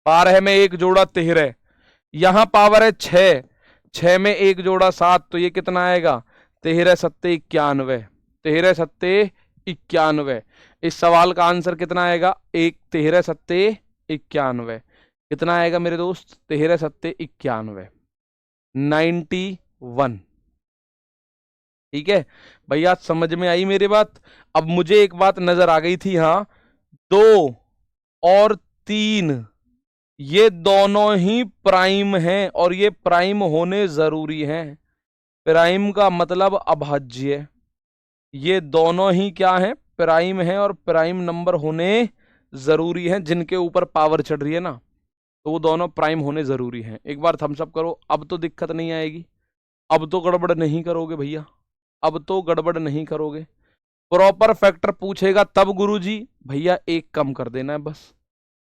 12 में एक जोड़ा 13, यहां पावर है 6, 6 में एक जोड़ा 7, तो ये कितना आएगा, 13 सत्ते 91, 13 सत्ते 91। इस सवाल का आंसर कितना आएगा, 13 सत्ते 91। कितना आएगा मेरे दोस्त, 13 सत्ते 91, 91। ठीक है भैया, समझ में आई मेरी बात? अब मुझे एक बात नजर आ गई थी, हाँ, 2 और 3 ये दोनों ही प्राइम हैं, और ये प्राइम होने जरूरी हैं। प्राइम का मतलब अभाज्य, ये दोनों ही क्या हैं, प्राइम हैं, और प्राइम नंबर होने जरूरी हैं। जिनके ऊपर पावर चढ़ रही है ना, तो वो दोनों प्राइम होने जरूरी हैं। एक बार थम्स अप करो, अब तो दिक्कत नहीं आएगी, अब तो गड़बड़ नहीं करोगे भैया, अब तो गड़बड़ नहीं करोगे। प्रॉपर फैक्टर पूछेगा तब गुरुजी, भैया एक कम कर देना है बस।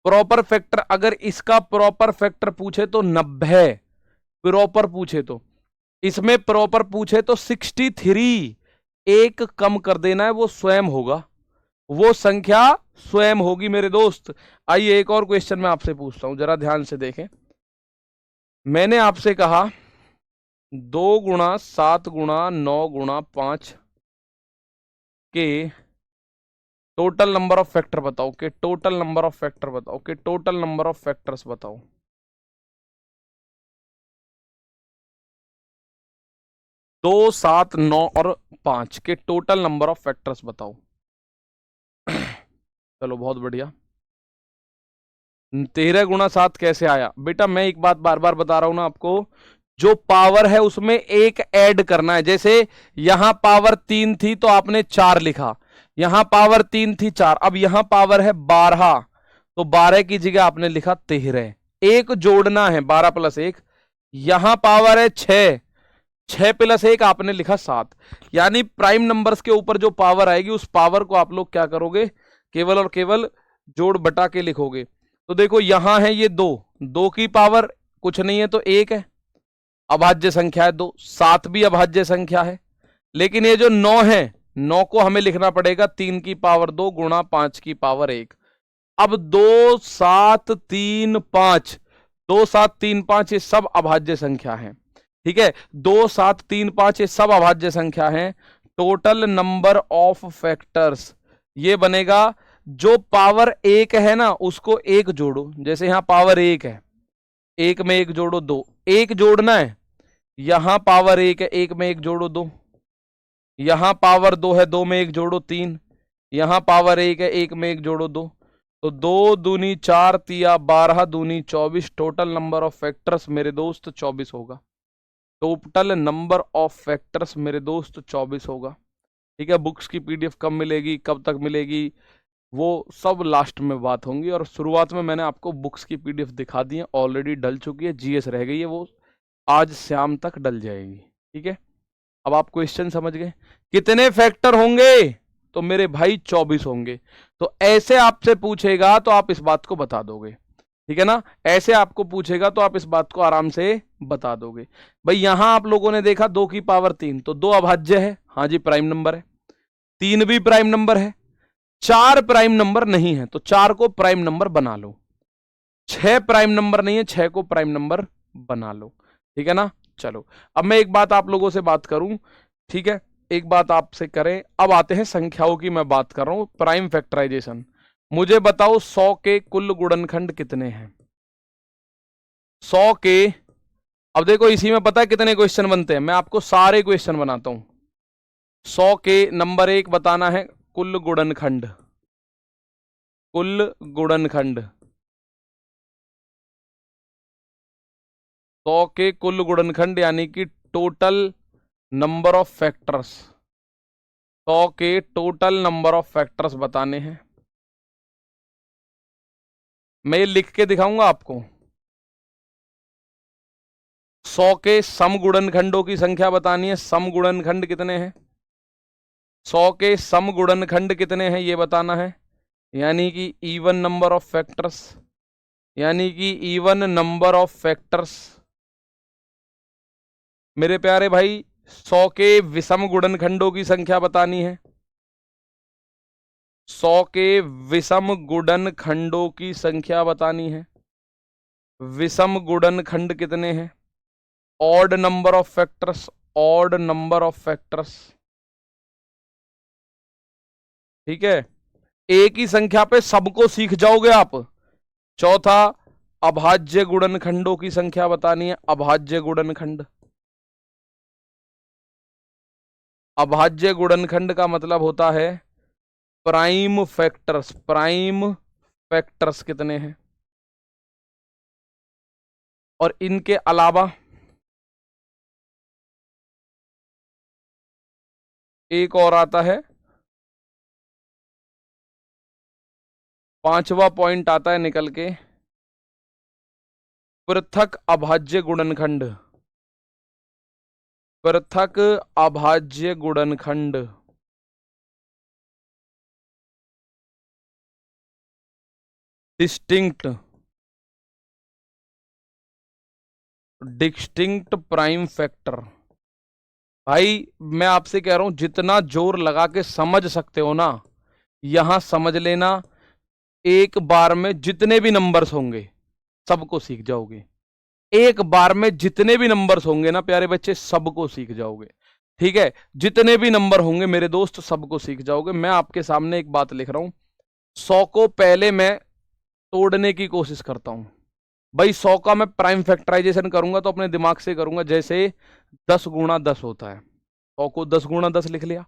प्रॉपर फैक्टर, अगर इसका प्रॉपर फैक्टर पूछे तो 90, प्रॉपर पूछे तो, इसमें प्रॉपर पूछे तो 63, एक कम कर देना है, वो स्वयं होगा, वो संख्या स्वयं होगी मेरे दोस्त। आइए एक और क्वेश्चन मैं आपसे पूछता हूं, जरा ध्यान से देखें। मैंने आपसे कहा 2 गुणा 7 गुणा 9 गुणा 5 के टोटल नंबर ऑफ फैक्टर बताओ, के टोटल नंबर ऑफ फैक्टर बताओ, के टोटल नंबर ऑफ फैक्टर्स बताओ। 2 7 9 और 5 के टोटल नंबर ऑफ फैक्टर्स बताओ। चलो बहुत बढ़िया। 13 गुणा 7 कैसे आया बेटा, मैं एक बात बार बार बता रहा हूं ना आपको, जो पावर है उसमें एक ऐड करना है। जैसे यहां पावर 3 थी तो आपने 4 लिखा, यहां पावर 3 थी 4, अब यहां पावर है 12, तो 12 की जगह आपने लिखा 13, एक जोड़ना है, 12 प्लस 1। यहां पावर है 6, 6 प्लस 1 आपने लिखा 7। यानी प्राइम नंबर्स के ऊपर जो पावर आएगी उस पावर को आप लोग क्या करोगे, केवल और केवल जोड़ बटा के लिखोगे। तो देखो यहां है ये 2, 2 की पावर कुछ नहीं है तो 1 है, अभाज्य संख्या है 2, 7 भी अभाज्य संख्या है। लेकिन ये जो 9 है, 9 को हमें लिखना पड़ेगा 3 की पावर 2 गुणा 5 की पावर 1। अब 2 7 3 5, 2 7 3 5 ये सब अभाज्य संख्या है। ठीक है, 2 7 3 5 ये सब अभाज्य संख्या है। टोटल नंबर ऑफ फैक्टर्स ये बनेगा, जो पावर 1 है ना उसको एक जोड़ो, जैसे यहां पावर 1 है, 1 में 1 जोड़ो 2, 1 जोड़ना है। यहां पावर 1 है, 1 में 1 जोड़ो 2, यहां पावर 2 है, 2 में 1 जोड़ो 3, यहां पावर 1 है, 1 में 1 जोड़ो 2, तो 2 दूनी 4 तिया 12 दूनी 24। टोटल नंबर ऑफ फैक्टर्स मेरे दोस्त 24 होगा। टोटल नंबर ऑफ फैक्टर्स मेरे दोस्त 24 होगा। ठीक है, बुक्स की पीडीएफ कब मिलेगी, कब तक मिलेगी, वो सब लास्ट में बात होंगी। और शुरुआत में मैंने आपको बुक्स की पीडीएफ दिखा दी है, ऑलरेडी डल चुकी है, जीएस रह गई है, वो आज शाम तक डल जाएगी। ठीक है, अब आप क्वेश्चन समझ गए, कितने फैक्टर होंगे, तो मेरे भाई 24 होंगे। तो ऐसे आपसे पूछेगा तो आप इस बात को बता दोगे। ठीक है ना, ऐसे आपको पूछेगा तो आप इस बात को आराम से बता दोगे। भाई यहां आप लोगों ने देखा 2 की पावर 3, तो 2 अभाज्य है, हाँ जी प्राइम नंबर है, 3 भी प्राइम नंबर है, 4 प्राइम नंबर नहीं है तो 4 को प्राइम नंबर बना लो, 6 प्राइम नंबर नहीं है, 6 को प्राइम नंबर बना लो। ठीक है ना, चलो अब मैं एक बात आप लोगों से बात करूं, ठीक है, एक बात आपसे करें, अब आते हैं संख्याओं की, मैं बात कर रहा हूं प्राइम फैक्टराइजेशन। मुझे बताओ 100 के कुल गुणनखंड कितने हैं? 100 के, अब देखो इसी में पता है कितने क्वेश्चन बनते हैं, मैं आपको सारे क्वेश्चन बनाता हूं। 100 के नंबर 1 बताना है कुल गुणनखंड, कुल गुणनखंड 100 के कुल गुणनखंड यानी कि टोटल नंबर ऑफ फैक्टर्स, 100 के टोटल नंबर ऑफ फैक्टर्स बताने हैं। मैं ये लिख के दिखाऊंगा आपको। 100 के सम गुणनखंडों की संख्या बतानी है, सम गुणनखंड कितने हैं? 100 के सम गुणनखंड कितने हैं ये बताना है, यानी कि इवन नंबर ऑफ फैक्टर्स, यानी कि इवन नंबर ऑफ फैक्टर्स। मेरे प्यारे भाई 100 के विषम गुणनखंडों की संख्या बतानी है, 100 के विषम गुणनखंडों की संख्या बतानी है। विषम गुणनखंड कितने हैं? Odd number of factors, odd number of factors, ठीक है। एक ही संख्या पे सबको सीख जाओगे आप। चौथा, अभाज्य गुणनखंडों की संख्या बतानी है, अभाज्य गुणनखंड। अभाज्य गुणनखंड का मतलब होता है प्राइम फैक्टर्स, प्राइम फैक्टर्स कितने हैं। और इनके अलावा एक और आता है, 5वां पॉइंट आता है निकल के, पृथक अभाज्य गुणनखंड, पृथक अभाज्य गुणनखंड। Distinct, distinct prime factor. भाई मैं आपसे कह रहा हूं जितना जोर लगा के समझ सकते हो ना, यहां समझ लेना, एक बार में जितने भी नंबर्स होंगे सबको सीख जाओगे। एक बार में जितने भी नंबर्स होंगे ना प्यारे बच्चे, सबको सीख जाओगे। ठीक है, जितने भी नंबर होंगे मेरे दोस्त सबको सीख जाओगे। मैं आपके सामने एक बात लिख रहा हूं, 100 को पहले मैं तोड़ने की कोशिश करता हूं। भाई 100 का मैं प्राइम फैक्टराइजेशन करूंगा तो अपने दिमाग से करूंगा, जैसे 10 गुणा 10 होता है, 100 को 10 गुणा 10 लिख लिया।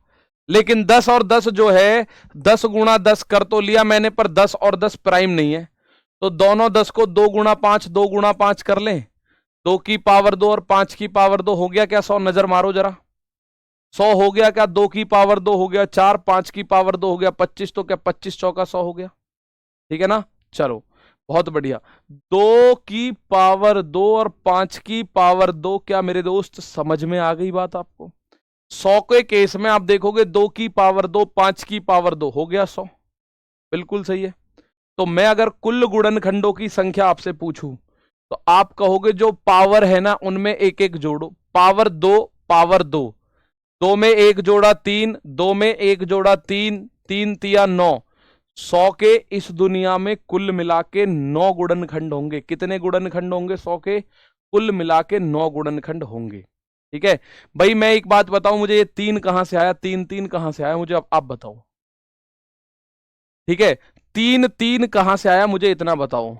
लेकिन 10 और 10 जो है, 10 गुणा 10 कर तो लिया मैंने, पर 10 और 10 प्राइम नहीं है, तो दोनों 10 को 2 गुणा 5, 2 गुणा 5 कर लें, 2 की पावर 2 और 5 की पावर 2 हो गया क्या 100? नजर मारो जरा, 100 हो गया क्या? 2 की पावर 2 हो गया 4, 5 की पावर 2 हो गया 25, तो क्या 25 चौका 100 हो गया? ठीक है ना, चलो बहुत बढ़िया। 2 की पावर 2 और 5 की पावर 2, क्या मेरे दोस्त समझ में आ गई बात आपको? 100 के केस में आप देखोगे 2 की पावर 2, 5 की पावर 2 हो गया 100, बिल्कुल सही है। तो मैं अगर कुल गुणनखंडों की संख्या आपसे पूछूं तो आप कहोगे जो पावर है ना उनमें एक एक जोड़ो, पावर 2, पावर 2, 2 में एक जोड़ा 3, 2 में एक जोड़ा 3, 3 तिया 9, 100 के इस दुनिया में कुल मिला के 9 गुणनखंड होंगे। कितने गुणनखंड होंगे 100 के? कुल मिला के 9 गुणनखंड होंगे। ठीक है भाई, मैं एक बात बताऊं, मुझे ये 3 कहां से आया, 3 3 कहां से आया मुझे आप बताओ। ठीक है, 3 3 कहां से आया मुझे इतना बताओ।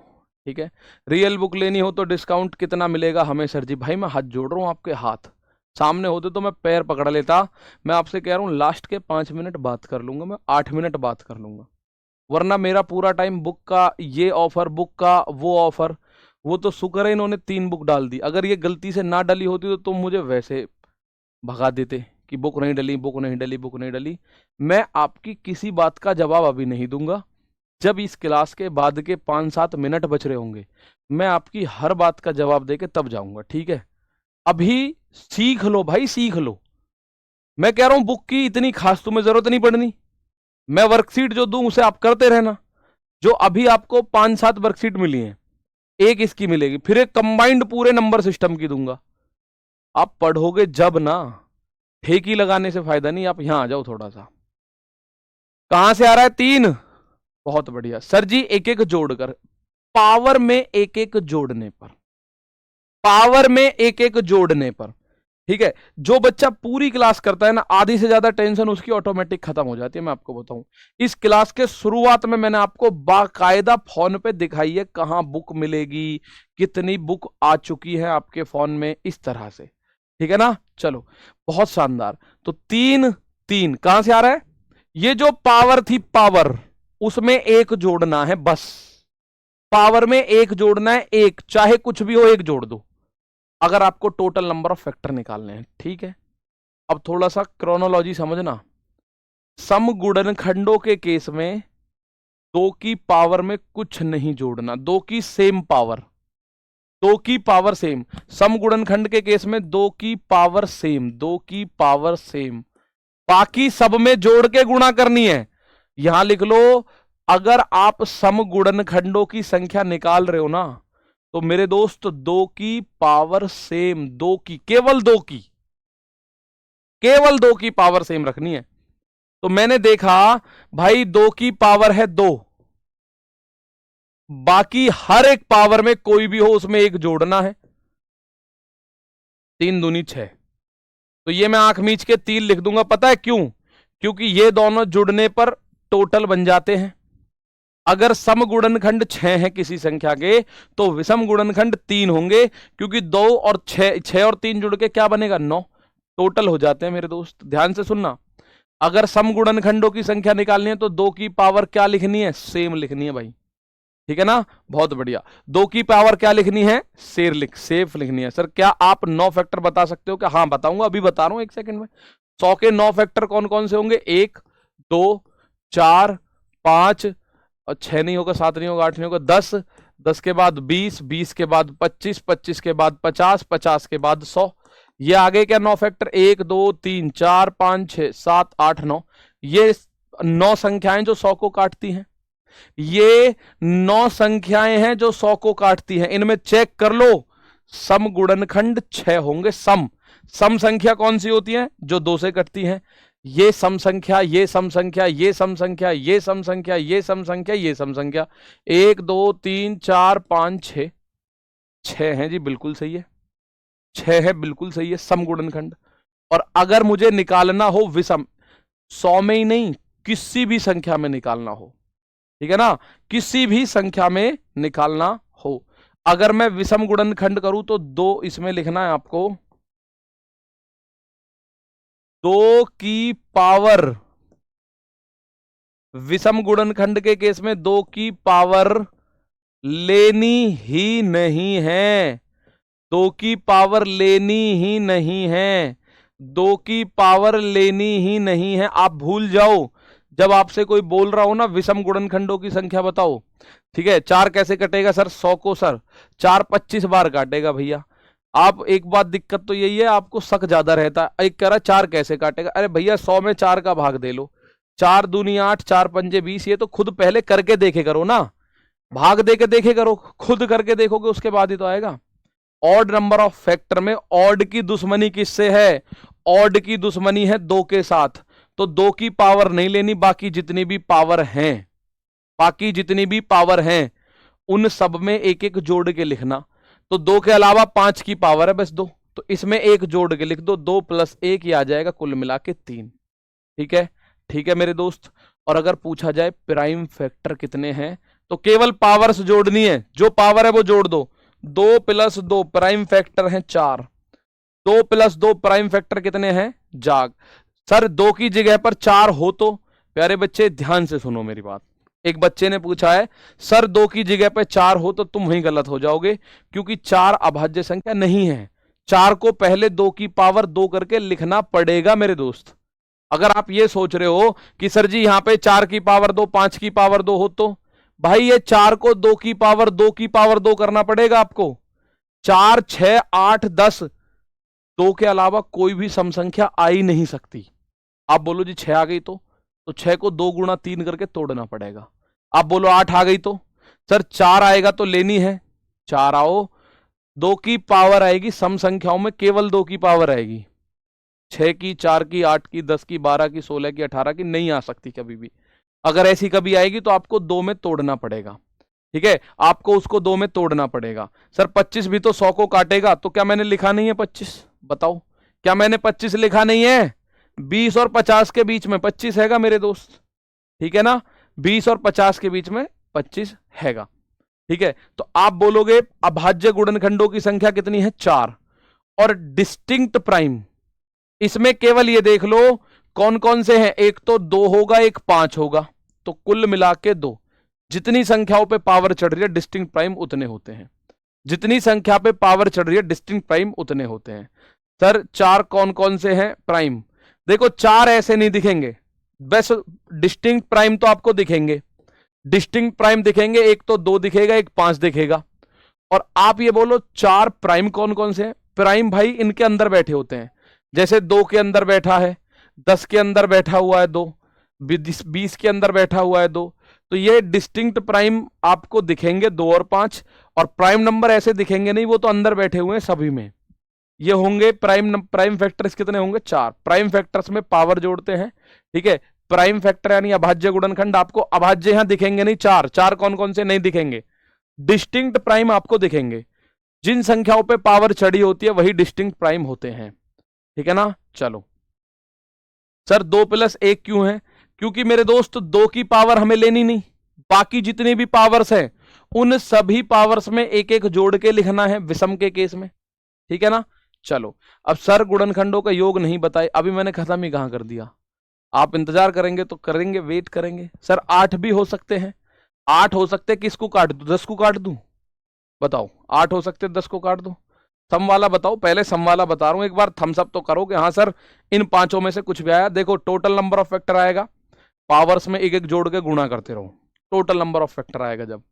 ठीक है, रियल बुक लेनी हो तो डिस्काउंट कितना मिलेगा हमें सर जी? भाई मैं हाथ जोड़ रहा हूं आपके, हाथ सामने होते तो मैं पैर पकड़ लेता। मैं आपसे कह रहा हूं लास्ट के 5 मिनट बात कर लूंगा, मैं 8 मिनट बात कर लूंगा, वरना मेरा पूरा टाइम बुक का, ये ऑफर, बुक का वो ऑफर, वो तो शुक्र है इन्होंने 3 बुक डाल दी। अगर ये गलती से ना डली होती तो तुम मुझे वैसे भगा देते कि बुक नहीं डली, बुक नहीं डली, बुक नहीं डली। मैं आपकी किसी बात का जवाब अभी नहीं दूंगा, जब इस क्लास के बाद के 5-7 मिनट बच रहे होंगे मैं आपकी हर बात का जवाब देके तब जाऊंगा। ठीक है, अभी सीख लो भाई, सीख लो। मैं कह रहा हूं बुक की इतनी खास तुम्हें जरूरत नहीं पड़नी, मैं वर्कशीट जो दूं उसे आप करते रहना। जो अभी आपको 5-7 वर्कशीट मिली हैं, एक इसकी मिलेगी, फिर एक कंबाइंड पूरे नंबर सिस्टम की दूंगा, आप पढ़ोगे जब ना। ठेकी लगाने से फायदा नहीं, आप यहां आ जाओ थोड़ा सा। कहां से आ रहा है 3? बहुत बढ़िया सर जी, एक एक जोड़कर, पावर में एक एक जोड़ने पर, पावर में एक एक जोड़ने पर। ठीक है, जो बच्चा पूरी क्लास करता है ना, आधी से ज्यादा टेंशन उसकी ऑटोमेटिक खत्म हो जाती है। मैं आपको बताऊं, इस क्लास के शुरुआत में मैंने आपको बाकायदा फोन पे दिखाई है कहां बुक मिलेगी, कितनी बुक आ चुकी है आपके फोन में, इस तरह से। ठीक है ना, चलो बहुत शानदार। तो 3 3 कहां से आ रहा है? ये जो पावर थी, पावर, उसमें एक जोड़ना है बस। पावर में एक जोड़ना है, एक, चाहे कुछ भी हो एक जोड़ दो, अगर आपको टोटल नंबर ऑफ फैक्टर निकालने हैं। ठीक है, अब थोड़ा सा क्रोनोलॉजी समझना। समगुणनखंडों के केस में 2 की पावर में कुछ नहीं जोड़ना, 2 की सेम पावर, 2 की पावर सेम। समगुणनखंड के केस में 2 की पावर सेम, 2 की पावर सेम, बाकी सब में जोड़ के गुणा करनी है। यहां लिख लो, अगर आप समगुणनखंडों की संख्या निकाल रहे हो ना, तो मेरे दोस्त 2 की पावर सेम, 2 की, केवल 2 की, केवल 2 की पावर सेम रखनी है। तो मैंने देखा भाई 2 की पावर है 2, बाकी हर एक पावर में कोई भी हो उसमें एक जोड़ना है। 3 दूनी 6, तो ये मैं आंख मीच के 3 लिख दूंगा। पता है क्यों? क्योंकि ये दोनों जुड़ने पर टोटल बन जाते हैं। अगर समगुणनखंड 6 है किसी संख्या के, तो विषम गुणनखंड 3 होंगे, क्योंकि 2 और 6 और 3 जुड़ के क्या बनेगा? 9 टोटल हो जाते हैं मेरे दोस्त। ध्यान से सुनना, अगर समगुणनखंडों की संख्या निकालनी है तो 2 की पावर क्या लिखनी है? सेम लिखनी है भाई। ठीक है ना, बहुत बढ़िया। 2 की पावर क्या लिखनी है? सेफ लिखनी है। सर क्या आप 9 फैक्टर बता सकते हो? क्या? हाँ बताऊंगा, अभी बता रहा हूं, 1 सेकंड में। 100 के 9 फैक्टर कौन कौन से होंगे? 1 2 4 5, और 6 नहीं होगा, 7 नहीं होगा, 8 नहीं होगा, 10, 10 के बाद 20, 20 के बाद 25, 25 के बाद 50, 50 के बाद 100। ये आगे क्या 9 फैक्टर? 1 2 3 4 5 6 7 8 9। ये 9 संख्याएं जो 100 को काटती हैं। ये 9 संख्याएं हैं जो 100 को काटती हैं। इनमें चेक कर लो, समगुणनखंड 6 होंगे। सम संख्या कौन सी होती है? जो 2 से कटती हैं। ये सम संख्या, ये सम संख्या, ये सम संख्या, ये सम संख्या, ये सम संख्या, ये सम संख्या। 1 2 3 4 5 6, 6 है जी, बिल्कुल सही है, 6 है, बिल्कुल सही है समगुणनखंड। और अगर मुझे निकालना हो विषम, 100 में ही नहीं, किसी भी संख्या में निकालना हो, ठीक है ना, किसी भी संख्या में निकालना हो, अगर मैं विषम गुणनखंड करूं तो 2 इसमें लिखना है आपको। 2 की पावर, विषम गुणनखंड के केस में 2 की पावर लेनी ही नहीं है, 2 की पावर लेनी ही नहीं है, 2 की पावर लेनी ही नहीं है। आप भूल जाओ, जब आपसे कोई बोल रहा हो ना विषम गुणनखंडों की संख्या बताओ, ठीक है, 4 कैसे कटेगा सर? 100 को सर 4 25 बार काटेगा भैया। आप एक बात दिक्कत तो यही है, आपको शक ज्यादा रहता है। एक कह रहा 4 कैसे काटेगा? अरे भैया 100 में 4 का भाग दे लो, 4 दूनी 8, 4 पंजे 20। ये तो खुद पहले करके देखे करो ना, भाग दे के देखे करो, खुद करके देखोगे उसके बाद ही तो आएगा। ऑड नंबर ऑफ फैक्टर में ऑड की दुश्मनी किससे है? ऑड की दुश्मनी है 2 के साथ। तो 2 की पावर नहीं लेनी, बाकी जितनी भी पावर हैं, बाकी जितनी भी पावर हैं उन सब में एक एक जोड़ के लिखना। तो 2 के अलावा 5 की पावर है बस 2, तो इसमें एक जोड़ के लिख दो, 2 + 1 ही आ जाएगा, कुल मिला के 3। ठीक है, ठीक है मेरे दोस्त। और अगर पूछा जाए प्राइम फैक्टर कितने हैं, तो केवल पावर्स जोड़नी है, जो पावर है वो जोड़ दो। 2 + 2 प्राइम फैक्टर हैं 4, 2 + 2 प्राइम फैक्टर कितने हैं? जाग। सर 2 की जगह पर 4 हो तो? प्यारे बच्चे ध्यान से सुनो मेरी बात। एक बच्चे ने पूछा है सर 2 की जगह पर 4 हो तो? तुम वहीं गलत हो जाओगे, क्योंकि 4 अभाज्य संख्या नहीं है। 4 को पहले 2 की पावर 2 करके लिखना पड़ेगा मेरे दोस्त। अगर आप ये सोच रहे हो कि सर जी यहां पे 4 की पावर 2, 5 की पावर 2 हो, तो भाई ये 4 को 2 की पावर 2 की पावर 2 करना पड़ेगा आपको। 4 6 8 10, 2 के अलावा कोई भी सम संख्या आ ही नहीं सकती। आप बोलो जी 6 आ गई तो 6 को 2 × 3 करके तोड़ना पड़ेगा। आप बोलो 8 आ गई तो सर 4 आएगा तो लेनी है, 4 आओ, 2 की पावर आएगी, सम संख्याओं में केवल 2 की पावर आएगी। 6 की, 4 की, 8 की, 10 की, 12 की, 16 की, 18 की नहीं आ सकती कभी भी। अगर ऐसी कभी आएगी तो आपको 2 में तोड़ना पड़ेगा। ठीक है, आपको उसको 2 में तोड़ना पड़ेगा। सर 25 भी तो 100 को काटेगा, तो क्या मैंने लिखा नहीं है 25? बताओ, क्या मैंने 25 लिखा नहीं है? 20 और 50 के बीच में 25 हैगा मेरे दोस्त, ठीक है ना? 20 और 50 के बीच में 25 हैगा, ठीक है। तो आप बोलोगे अभाज्य गुणनखंडों की संख्या कितनी है? 4। और डिस्टिंक्ट प्राइम, इसमें केवल ये देख लो कौन कौन से हैं, एक तो 2 होगा, एक 5 होगा, तो कुल मिला के 2। जितनी संख्याओं पे पावर चढ़ रही है डिस्टिंक्ट प्राइम उतने होते हैं, जितनी संख्या पे पावर चढ़ रही है डिस्टिंक्ट प्राइम उतने होते हैं। सर 4 कौन कौन से हैं प्राइम? देखो 4 ऐसे नहीं दिखेंगे, बस डिस्टिंक्ट प्राइम तो आपको दिखेंगे, डिस्टिंक्ट प्राइम दिखेंगे, एक तो 2 दिखेगा, एक 5 दिखेगा। और आप ये बोलो 4 प्राइम कौन कौन से हैं? प्राइम भाई इनके अंदर बैठे होते हैं, जैसे 2 के अंदर बैठा है, 10 के अंदर बैठा हुआ है 2, 20 के अंदर बैठा हुआ है 2। तो ये डिस्टिंक्ट प्राइम आपको दिखेंगे 2 और 5, और प्राइम नंबर ऐसे दिखेंगे नहीं, वो तो अंदर बैठे हुए हैं सभी में। ये होंगे प्राइम फैक्टर्स कितने होंगे? 4। प्राइम फैक्टर्स में पावर जोड़ते हैं, ठीक है। प्राइम फैक्टर यानी अभाज्य गुणनखंड आपको अभाज्य यहां दिखेंगे नहीं, 4 कौन कौन से नहीं दिखेंगे? डिस्टिंक्ट प्राइम आपको दिखेंगे, जिन संख्याओं पे पावर चढ़ी होती है वही डिस्टिंक्ट प्राइम होते हैं, ठीक है ना। चलो सर 2 + 1 क्यों है? क्योंकि मेरे दोस्त 2 की पावर हमें लेनी नहीं, बाकी जितनी भी पावर्स हैं उन सभी पावर्स में एक एक जोड़ के लिखना है विषम के केस में, ठीक है ना। चलो अब सर गुणनखंडों का योग नहीं बताए, अभी मैंने खत्म ही कहां कर दिया। आप इंतजार करेंगे तो करेंगे, वेट करेंगे। सर 8 भी हो सकते हैं, 8 हो सकते हैं, किसको काट दूं? 10 को काट दूं? बताओ 8 हो सकते हैं, 10 को काट दूं? सम वाला बताओ, पहले सम वाला बता रहा हूं, एक बार थम्स अप तो करोगे? हाँ सर इन पांचों में से कुछ भी आया। देखो टोटल नंबर ऑफ फैक्टर आएगा, पावर्स में एक एक जोड़ के गुणा करते रहो, टोटल नंबर ऑफ फैक्टर आएगा जब।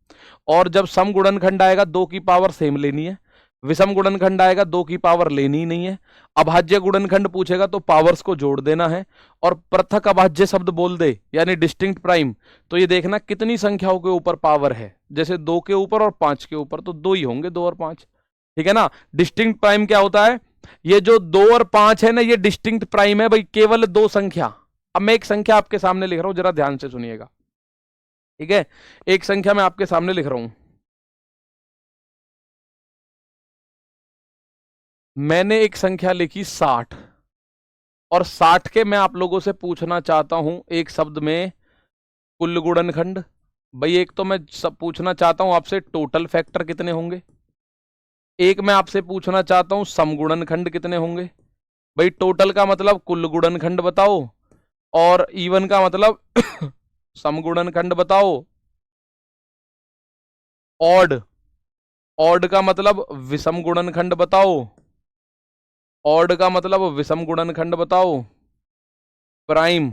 और जब सम गुणनखंड आएगा 2 की पावर सेम लेनी है, विषम गुणनखंड आएगा 2 की पावर लेनी ही नहीं है, अभाज्य गुणनखंड पूछेगा तो पावर्स को जोड़ देना है, और पृथक अभाज्य शब्द बोल दे यानी डिस्टिंक्ट प्राइम, तो ये देखना कितनी संख्याओं के ऊपर पावर है, जैसे 2 के ऊपर और 5 के ऊपर, तो 2 ही होंगे, 2 और 5, ठीक है ना। डिस्टिंक्ट प्राइम क्या होता है? ये जो 2 और 5 है ना, ये डिस्टिंक्ट प्राइम है भाई, केवल 2 संख्या। अब मैं एक संख्या आपके सामने लिख रहा हूं, जरा ध्यान से सुनिएगा, ठीक है। एक संख्या मैं आपके सामने लिख रहा हूं, मैंने एक संख्या लिखी 60, और 60 के मैं आप लोगों से पूछना चाहता हूं एक शब्द में कुल गुणनखंड। भाई एक तो मैं सब पूछना चाहता हूं आपसे टोटल फैक्टर कितने होंगे, एक मैं आपसे पूछना चाहता हूं सम गुणनखंड कितने होंगे। भाई टोटल का मतलब कुल गुणनखंड बताओ, और इवन का मतलब सम गुणनखंड बताओ, ऑड ऑड का मतलब विषम गुणनखंड बताओ, ऑड का मतलब विषम गुणनखंड बताओ, प्राइम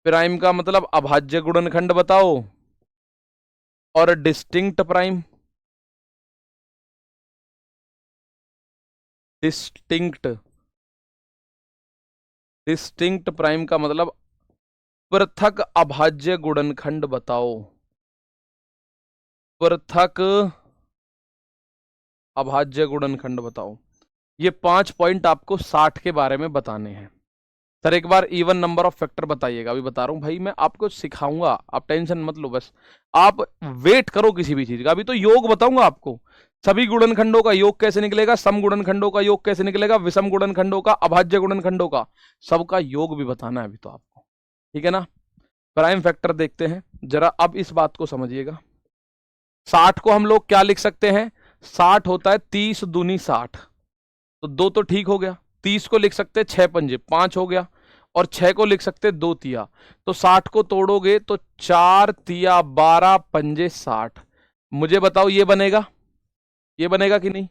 प्राइम का मतलब अभाज्य गुणनखंड बताओ, और distinct prime distinct distinct prime का मतलब पृथक अभाज्य गुणनखंड बताओ, पृथक अभाज्य गुणनखंड बताओ। ये 5 पॉइंट आपको 60 के बारे में बताने हैं। सर एक बार इवन नंबर ऑफ फैक्टर बताइएगा, अभी बता रहा हूं भाई, मैं आपको सिखाऊंगा, आप टेंशन मत लो, बस आप वेट करो किसी भी चीज का। अभी तो योग बताऊंगा आपको, सभी गुणनखंडों का योग कैसे निकलेगा, सम गुणनखंडों का योग कैसे निकलेगा, विषम गुणनखंडों का, अभाज्य गुणनखंडों का, सबका योग भी बताना है अभी तो आपको, ठीक है ना। प्राइम फैक्टर देखते हैं जरा, अब इस बात को समझिएगा। 60 को हम लोग क्या लिख सकते हैं? 60 होता है 30 दूनी 60, तो 2 तो ठीक हो गया। 30 को लिख सकते हैं 6 पंजे 5 हो गया, और 6 को लिख सकते हैं 2 तिया, तो 60 को तोड़ोगे तो 4 तिया 12 पंजे 60। मुझे बताओ ये बनेगा, ये बनेगा कि नहीं?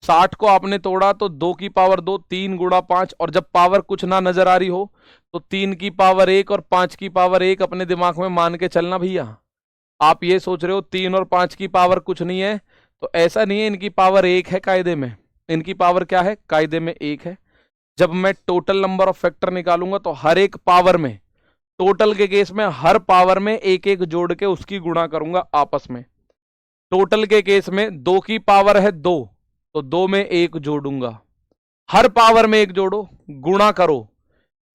60 को आपने तोड़ा तो 2 की पावर 2, 3 गुणा 5, और जब पावर कुछ ना नजर आ रही हो तो 3 की पावर 1 और 5 की पावर 1 अपने दिमाग में मान के चलना भैया। आप ये सोच रहे हो 3 और 5 की पावर कुछ नहीं है, तो ऐसा नहीं है, इनकी पावर 1 है कायदे में, इनकी पावर क्या है कायदे में 1 है। जब मैं टोटल नंबर ऑफ फैक्टर निकालूंगा तो हर एक पावर में, टोटल के केस में हर पावर में एक एक जोड़ के उसकी गुणा करूंगा आपस में। टोटल के केस में 2 की पावर है 2, तो 2 में 1 जोड़ूंगा, हर पावर में 1 जोड़ो, गुणा करो।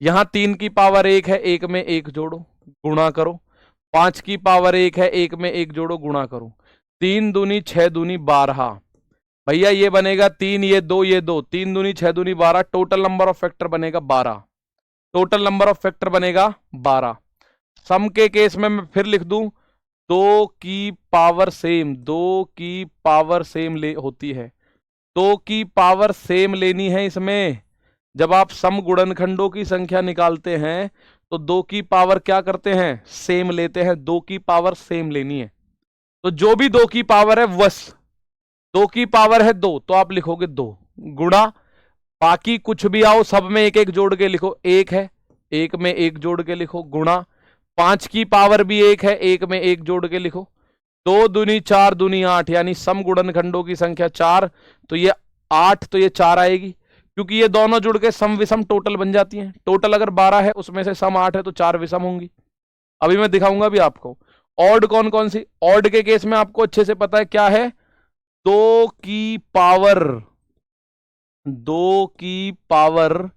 यहां 3 की पावर 1 है, 1 में 1 जोड़ो, गुणा करो। 5 की पावर 1 है, 1 में 1 जोड़ो, गुणा करो। 3 दूनी 6 दूनी 12, भैया ये बनेगा 3, ये 2, ये 2, 3 दूनी 6 दूनी 12, टोटल नंबर ऑफ फैक्टर बनेगा 12। टोटल नंबर ऑफ फैक्टर बनेगा 12। सम के केस में मैं फिर लिख दूं 2 की पावर सेम, 2 की पावर सेम ले होती है। 2 की पावर सेम लेनी है इसमें। जब आप सम गुणनखंडों की संख्या निकालते हैं तो 2 की पावर क्या करते हैं, सेम लेते हैं। 2 की पावर सेम लेनी है, तो जो भी 2 की पावर है बस 2 की पावर है 2 तो आप लिखोगे 2 गुणा, बाकी कुछ भी आओ सब में एक एक जोड़ के लिखो, 1 है 1 में 1 जोड़ के लिखो, गुणा 5 की पावर भी 1 है 1 में 1 जोड़ के लिखो, 2 दूनी 4 दूनी 8, यानी सम गुणनखंडों की संख्या 4, तो ये 8 तो ये 4 आएगी, क्योंकि ये दोनों जुड़ के सम विषम टोटल बन जाती हैं। टोटल अगर 12 है उसमें से सम 8 है तो 4 विषम होंगी। अभी मैं दिखाऊंगा भी आपको। ऑड कौन कौन सी, ऑड के केस में आपको अच्छे से पता है क्या है, 2 की पावर, 2 की पावर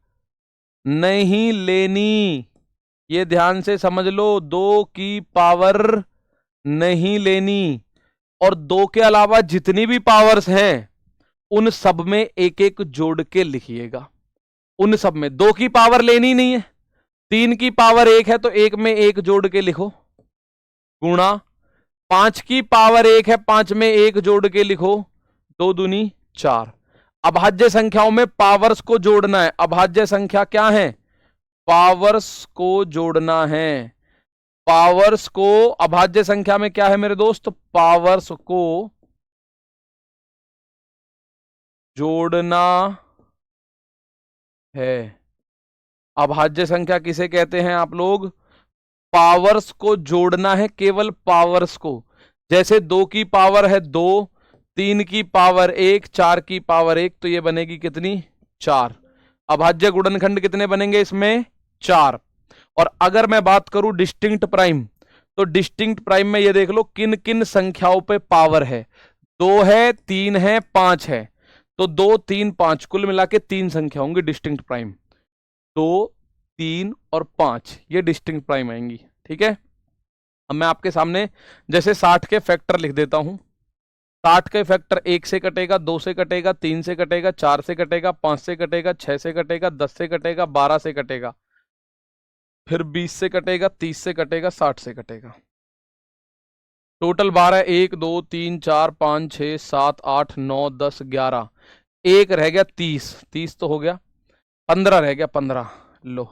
नहीं लेनी, ये ध्यान से समझ लो, 2 की पावर नहीं लेनी। और 2 के अलावा जितनी भी पावर्स हैं उन सब में एक एक जोड़ के लिखिएगा, उन सब में 2 की पावर लेनी नहीं है। 3 की पावर 1 है तो 1 में 1 जोड़ के लिखो, गुणा 5 की पावर 1 है 5 में 1 जोड़ के लिखो, 2 दूनी 4। अभाज्य संख्याओं में पावर्स को जोड़ना है। अभाज्य संख्या क्या है, पावर्स को जोड़ना है। पावर्स को अभाज्य संख्या में क्या है मेरे दोस्त, पावर्स को जोड़ना है। अभाज्य संख्या किसे कहते हैं आप लोग, पावर्स को जोड़ना है, केवल पावर्स को। जैसे 2 की पावर है 2, 3 की पावर 1, 4 की पावर 1, तो ये बनेगी कितनी, 4। अभाज्य गुणनखंड कितने बनेंगे इसमें, 4। और अगर मैं बात करूं डिस्टिंक्ट प्राइम, तो डिस्टिंक्ट प्राइम में ये देख लो किन किन संख्याओं पे पावर है, 2 है 3 है 5 है, तो 2 3 5 कुल मिला के 3 संख्या होंगी डिस्टिंक्ट प्राइम। 2 3 और 5 ये डिस्टिंक्ट प्राइम आएंगी। ठीक है, अब मैं आपके सामने जैसे 60 के फैक्टर लिख देता हूं। 60 के फैक्टर 1 से कटेगा, 2 से कटेगा, 3 से कटेगा, 4 से कटेगा, 5 से कटेगा, 6 से कटेगा, 10 से कटेगा, 12 से कटेगा, फिर 20 से कटेगा, 30 से कटेगा, 60 से कटेगा। टोटल 12, 1 2 3 4 5 6 7 8 9 10 11, एक रह गया 30, 30 तो हो गया, 15 रह गया 15। लो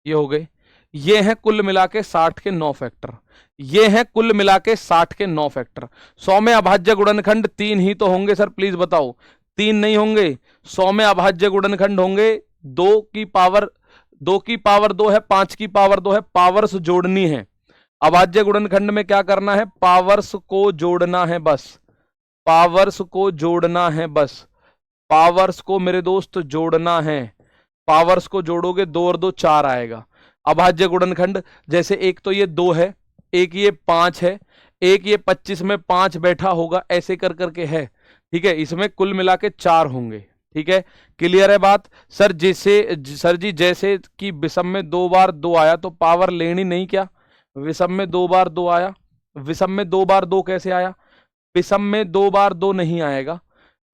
ये हो गए, ये हैं कुल मिला के 60 के 9 फैक्टर, ये हैं कुल मिला के 60 के 9 फैक्टर। 100 में अभाज्य गुणनखंड 3 ही तो होंगे सर, प्लीज बताओ, 3 नहीं होंगे। 100 में अभाज्य गुणनखंड होंगे 2 की पावर 2 की पावर 2 है, 5 की पावर 2 है, पावर्स जोड़नी है। अभाज्य गुणनखंड में क्या करना है, पावर्स को जोड़ना है बस, पावर्स को जोड़ना है बस, पावर्स को मेरे दोस्त जोड़ना है। पावर्स को जोड़ोगे 2 और 2 4 आएगा। अभाज्य गुणनखंड जैसे एक तो ये 2 है, एक ये 5 है, एक ये 25 में 5 बैठा होगा, ऐसे कर करके है। ठीक है, इसमें कुल मिला के 4 होंगे। ठीक है, क्लियर है बात। सर जी जैसे कि विषम में 2 बार 2 आया तो पावर लेनी नहीं क्या, विषम में 2 बार 2 आया, विषम में 2 बार 2 कैसे आया, विषम में 2 बार 2 नहीं आएगा,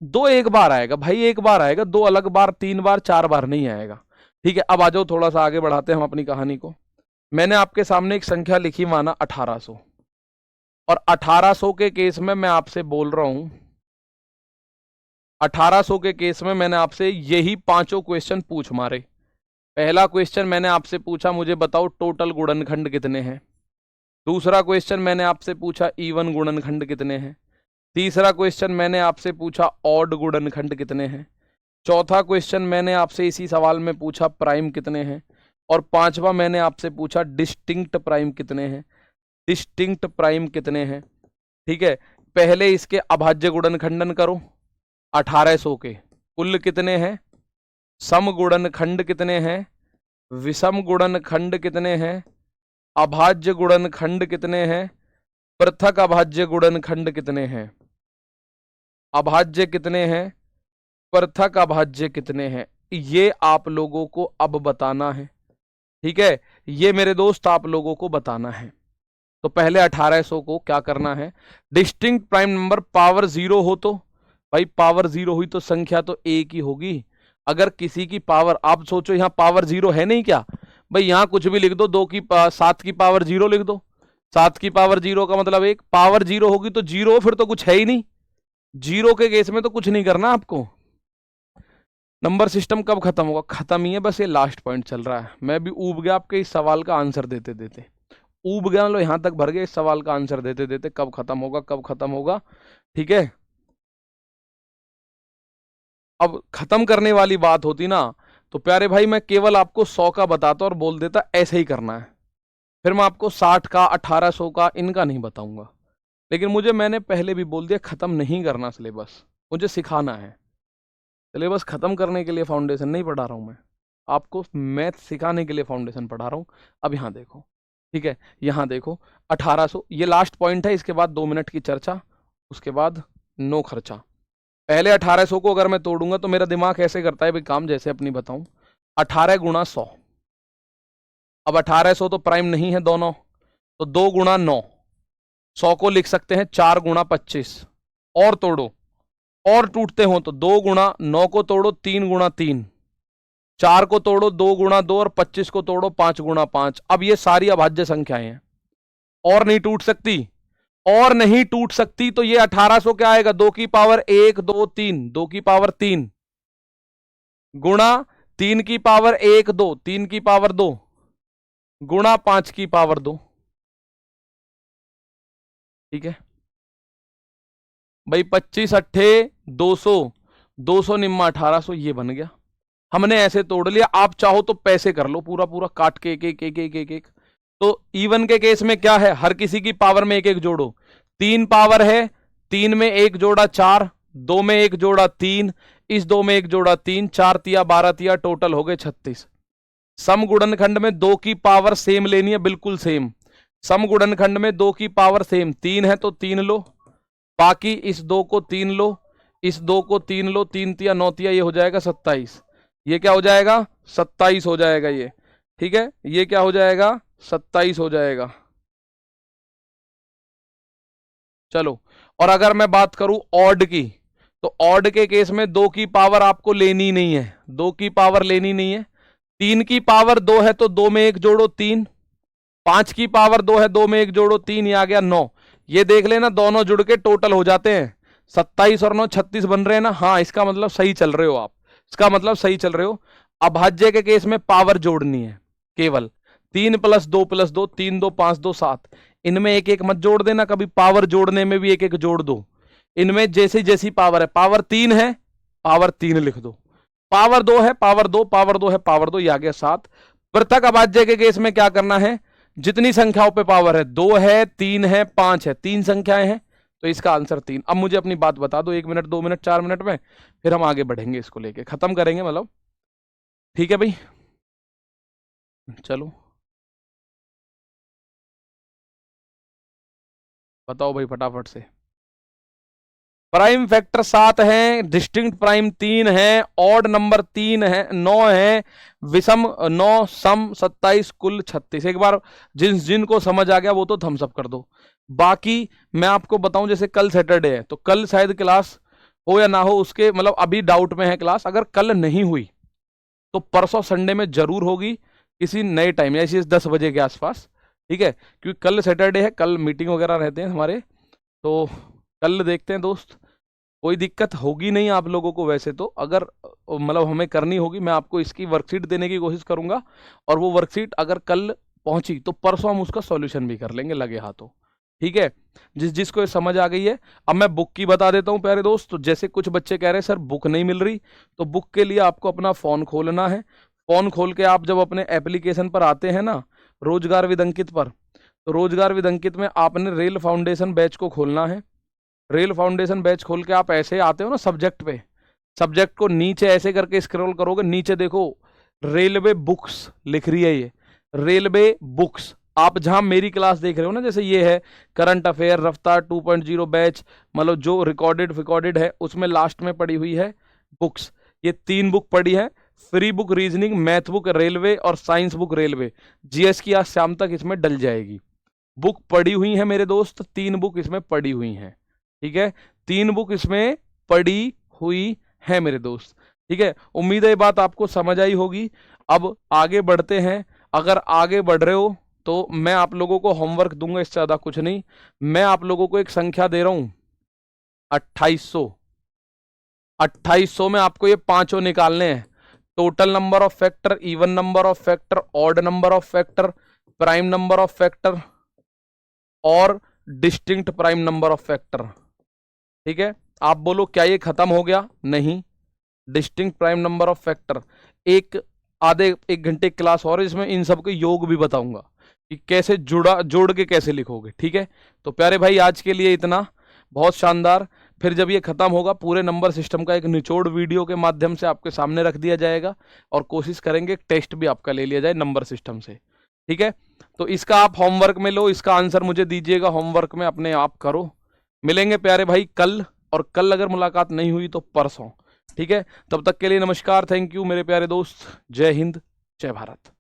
2 एक बार आएगा भाई, एक बार आएगा, 2 अलग बार 3 बार 4 बार नहीं आएगा। ठीक है, अब आ जाओ थोड़ा सा आगे बढ़ाते हैं हम अपनी कहानी को। मैंने आपके सामने एक संख्या लिखी माना 1800, और 1800 के केस में मैं आपसे बोल रहा हूं, 1800 के केस में मैंने आपसे यही 5 क्वेश्चन पूछ मारे। पहला क्वेश्चन मैंने आपसे पूछा मुझे बताओ टोटल गुणनखंड कितने हैं। दूसरा क्वेश्चन मैंने आपसे पूछा इवन गुणनखंड कितने हैं। तीसरा क्वेश्चन मैंने आपसे पूछा ऑड गुणनखंड कितने हैं। चौथा क्वेश्चन मैंने आपसे इसी सवाल में पूछा प्राइम कितने हैं। और पांचवा मैंने आपसे पूछा डिस्टिंक्ट प्राइम कितने हैं, डिस्टिंक्ट प्राइम कितने हैं। ठीक है, पहले इसके अभाज्य गुणनखंडन करो। 1800 के कुल कितने हैं, सम गुणनखंड कितने हैं, विषम गुणनखंड कितने हैं, अभाज्य गुणनखंड कितने हैं, पृथक अभाज्य गुणनखंड कितने हैं, अभाज्य कितने हैं, पृथक अभाज्य कितने हैं, ये आप लोगों को अब बताना है। ठीक है, ये मेरे दोस्त आप लोगों को बताना है। तो पहले 1800 को क्या करना है, डिस्टिंक्ट प्राइम नंबर पावर 0 हो तो भाई पावर 0 हुई तो संख्या तो एक ही होगी। अगर किसी की पावर, आप सोचो यहाँ पावर 0 है नहीं क्या, भाई यहाँ कुछ भी लिख दो, 7 की पावर 0 लिख दो, 7 की पावर 0 का मतलब 1, पावर 0 होगी तो 0, फिर तो कुछ है ही नहीं। 0 के केस में तो कुछ नहीं करना आपको। नंबर सिस्टम कब खत्म होगा? खत्म ही है, बस ये लास्ट पॉइंट चल रहा है। मैं भी ऊब गया आपके इस सवाल का आंसर देते देते, ऊब गया, लो यहां तक भर गए इस सवाल का आंसर देते देते। कब खत्म होगा, कब खत्म होगा? ठीक है, अब खत्म करने वाली बात होती ना तो प्यारे भाई मैं केवल आपको 100 का बताता और बोल देता ऐसे ही करना है, फिर मैं आपको 60 का 1800 का इनका नहीं बताऊंगा। लेकिन मैंने पहले भी बोल दिया खत्म नहीं करना सिलेबस, मुझे सिखाना है। सिलेबस खत्म करने के लिए फाउंडेशन नहीं पढ़ा रहा हूं मैं, आपको मैथ सिखाने के लिए फाउंडेशन पढ़ा रहा हूं। अब यहाँ देखो, ठीक है, यहाँ देखो 1800 ये लास्ट पॉइंट है, इसके बाद 2 मिनट की चर्चा, उसके बाद नो खर्चा। पहले 1800 को अगर मैं तोड़ूंगा तो मेरा दिमाग ऐसे करता है भाई काम, जैसे अपनी बताऊं 18 गुणा 100। अब 1800 तो प्राइम नहीं है दोनों, तो 2 गुणा 9, 100 को लिख सकते हैं 4 गुणा 25। और तोड़ो, और टूटते हो तो 2 गुणा 9 को तोड़ो 3 गुणा 3, 4 को तोड़ो 2 गुणा 2 और 25 को तोड़ो 5 गुणा 5। अब ये सारी अभाज्य संख्याएं हैं और नहीं टूट सकती, और नहीं टूट सकती, तो ये 1800 क्या आएगा? 2 की पावर 1 2 3, 2 की पावर 3 गुणा 3 की पावर 1 2, 3 की पावर 2 गुणा 5 की पावर 2। ठीक है भाई, 25 अट्ठे 200, 200 निम्मा 1800, ये बन गया। हमने ऐसे तोड़ लिया, आप चाहो तो पैसे कर लो पूरा पूरा काट के एक एक एक एक एक एक। तो इवन के केस में क्या है, हर किसी की पावर में एक एक जोड़ो। 3 पावर है, 3 में 1 जोड़ा 4, 2 में 1 जोड़ा 3, इस 2 में 1 जोड़ा 3, 4 तिया 12 तिया, टोटल हो गए 36। सम गुणनखंड में 2 की पावर सेम लेनी है, बिल्कुल सेम। सम गुणनखंड में 2 की पावर सेम, 3 है तो 3 लो, बाकी इस 2 को 3 लो, इस 2 को 3 लो, 3 तिया 9 तिया, ये हो जाएगा 27। ये क्या हो जाएगा? 27 हो जाएगा ये। ठीक है, ये क्या हो जाएगा? 27 हो जाएगा। चलो, और अगर मैं बात करूं ऑड की, तो ऑड के केस में 2 की पावर आपको लेनी नहीं है, 2 की पावर लेनी नहीं है। 3 की पावर 2 है तो 2 में 1 जोड़ो 3, 5 की पावर 2 है, 2 में 1 जोड़ो 3, ये आ गया 9। ये देख लेना दोनों जुड़ के टोटल हो जाते हैं 27 और 9 36 बन रहे हैं ना। हाँ, इसका मतलब सही चल रहे हो आप, इसका मतलब सही चल रहे हो। अभाज्य के केस में पावर जोड़नी है केवल, 3 + 2 + 2, 3 2 5 2 7, इनमें एक एक मत जोड़ देना कभी, पावर जोड़ने में भी एक एक जोड़ दो। इनमें जैसी जैसी पावर है, पावर 3 है पावर 3 लिख दो, पावर 2 है पावर 2, पावर 2 है पावर 2, ये आ गया 7। पृथक अभाज्य के केस में क्या करना है, जितनी संख्याओं पे पावर है, 2 है 3 है 5 है, 3 संख्याएं हैं, तो इसका आंसर 3। अब मुझे अपनी बात बता दो 1 मिनट 2 मिनट 4 मिनट में, फिर हम आगे बढ़ेंगे, इसको लेके खत्म करेंगे मतलब। ठीक है भाई, चलो बताओ भाई फटाफट से। प्राइम फैक्टर 7 है, डिस्टिंक्ट प्राइम 3 है, ऑड नंबर 3 है, 9 है, विषम 9, सम 27, कुल 36। एक बार जिनको समझ आ गया वो तो थम्स अप कर दो। बाकी मैं आपको बताऊं, जैसे कल सैटरडे है तो कल शायद क्लास हो या ना हो, उसके मतलब अभी डाउट में है क्लास। अगर कल नहीं हुई तो परसों संडे में जरूर होगी, किसी नए टाइम, ऐसे 10 बजे के आसपास। ठीक है, क्योंकि कल सैटरडे है, कल मीटिंग वगैरह रहते हैं हमारे, तो कल देखते हैं दोस्त। कोई दिक्कत होगी नहीं आप लोगों को, वैसे तो अगर मतलब हमें करनी होगी, मैं आपको इसकी वर्कशीट देने की कोशिश करूंगा, और वो वर्कशीट अगर कल पहुंची तो परसों हम उसका सॉल्यूशन भी कर लेंगे लगे हाथों। ठीक है, जिसको ये समझ आ गई है। अब मैं बुक की बता देता हूं प्यारे दोस्त। तो जैसे कुछ बच्चे कह रहे हैं सर बुक नहीं मिल रही, तो बुक के लिए आपको अपना फोन खोलना है। फोन खोल के आप जब अपने एप्लीकेशन पर आते हैं ना, रोजगार विद अंकित पर, तो रोजगार विद अंकित में आपने रेल फाउंडेशन बैच को खोलना है। रेल फाउंडेशन बैच खोल के आप ऐसे आते हो ना सब्जेक्ट पे, सब्जेक्ट को नीचे ऐसे करके स्क्रॉल करोगे, नीचे देखो रेलवे बुक्स लिख रही है, ये रेलवे बुक्स। आप जहां मेरी क्लास देख रहे हो ना, जैसे ये है करंट अफेयर रफ्तार 2.0 बैच, मतलब जो रिकॉर्डेड है, उसमें लास्ट में पड़ी हुई है बुक्स। ये 3 बुक पड़ी है, free book reasoning, math book railway और साइंस बुक रेलवे। जीएस की आज शाम तक इसमें डल जाएगी। बुक पड़ी हुई है मेरे दोस्त, 3 बुक इसमें पड़ी हुई हैं। ठीक है, 3 बुक इसमें पड़ी हुई है मेरे दोस्त। ठीक है, उम्मीद है ये बात आपको समझ आई होगी। अब आगे बढ़ते हैं। अगर आगे बढ़ रहे हो तो मैं आप लोगों को होमवर्क दूंगा, इससे ज्यादा कुछ नहीं। मैं आप लोगों को एक संख्या दे रहा हूं 2800। 2800 में आपको ये पांचों निकालने हैं, total number of factor, even number of factor, odd number of factor, prime number of factor और distinct prime number of factor. ठीक है, आप बोलो क्या ये खत्म हो गया? नहीं, distinct prime number of factor आधे एक घंटे क्लास और इसमें इन सब के योग भी बताऊंगा कि कैसे जोड़ के कैसे लिखोगे। ठीक है, तो प्यारे भाई आज के लिए इतना, बहुत शानदार। फिर जब ये खत्म होगा पूरे नंबर सिस्टम का एक निचोड़ वीडियो के माध्यम से आपके सामने रख दिया जाएगा और कोशिश करेंगे टेस्ट भी आपका ले लिया जाए नंबर सिस्टम से। ठीक है, तो इसका आप होमवर्क में लो, इसका आंसर मुझे दीजिएगा, होमवर्क में अपने आप करो। मिलेंगे प्यारे भाई कल, और कल अगर मुलाकात नहीं हुई तो परसों। ठीक है, तब तक के लिए नमस्कार, थैंक यू मेरे प्यारे दोस्त, जय हिंद, जय भारत।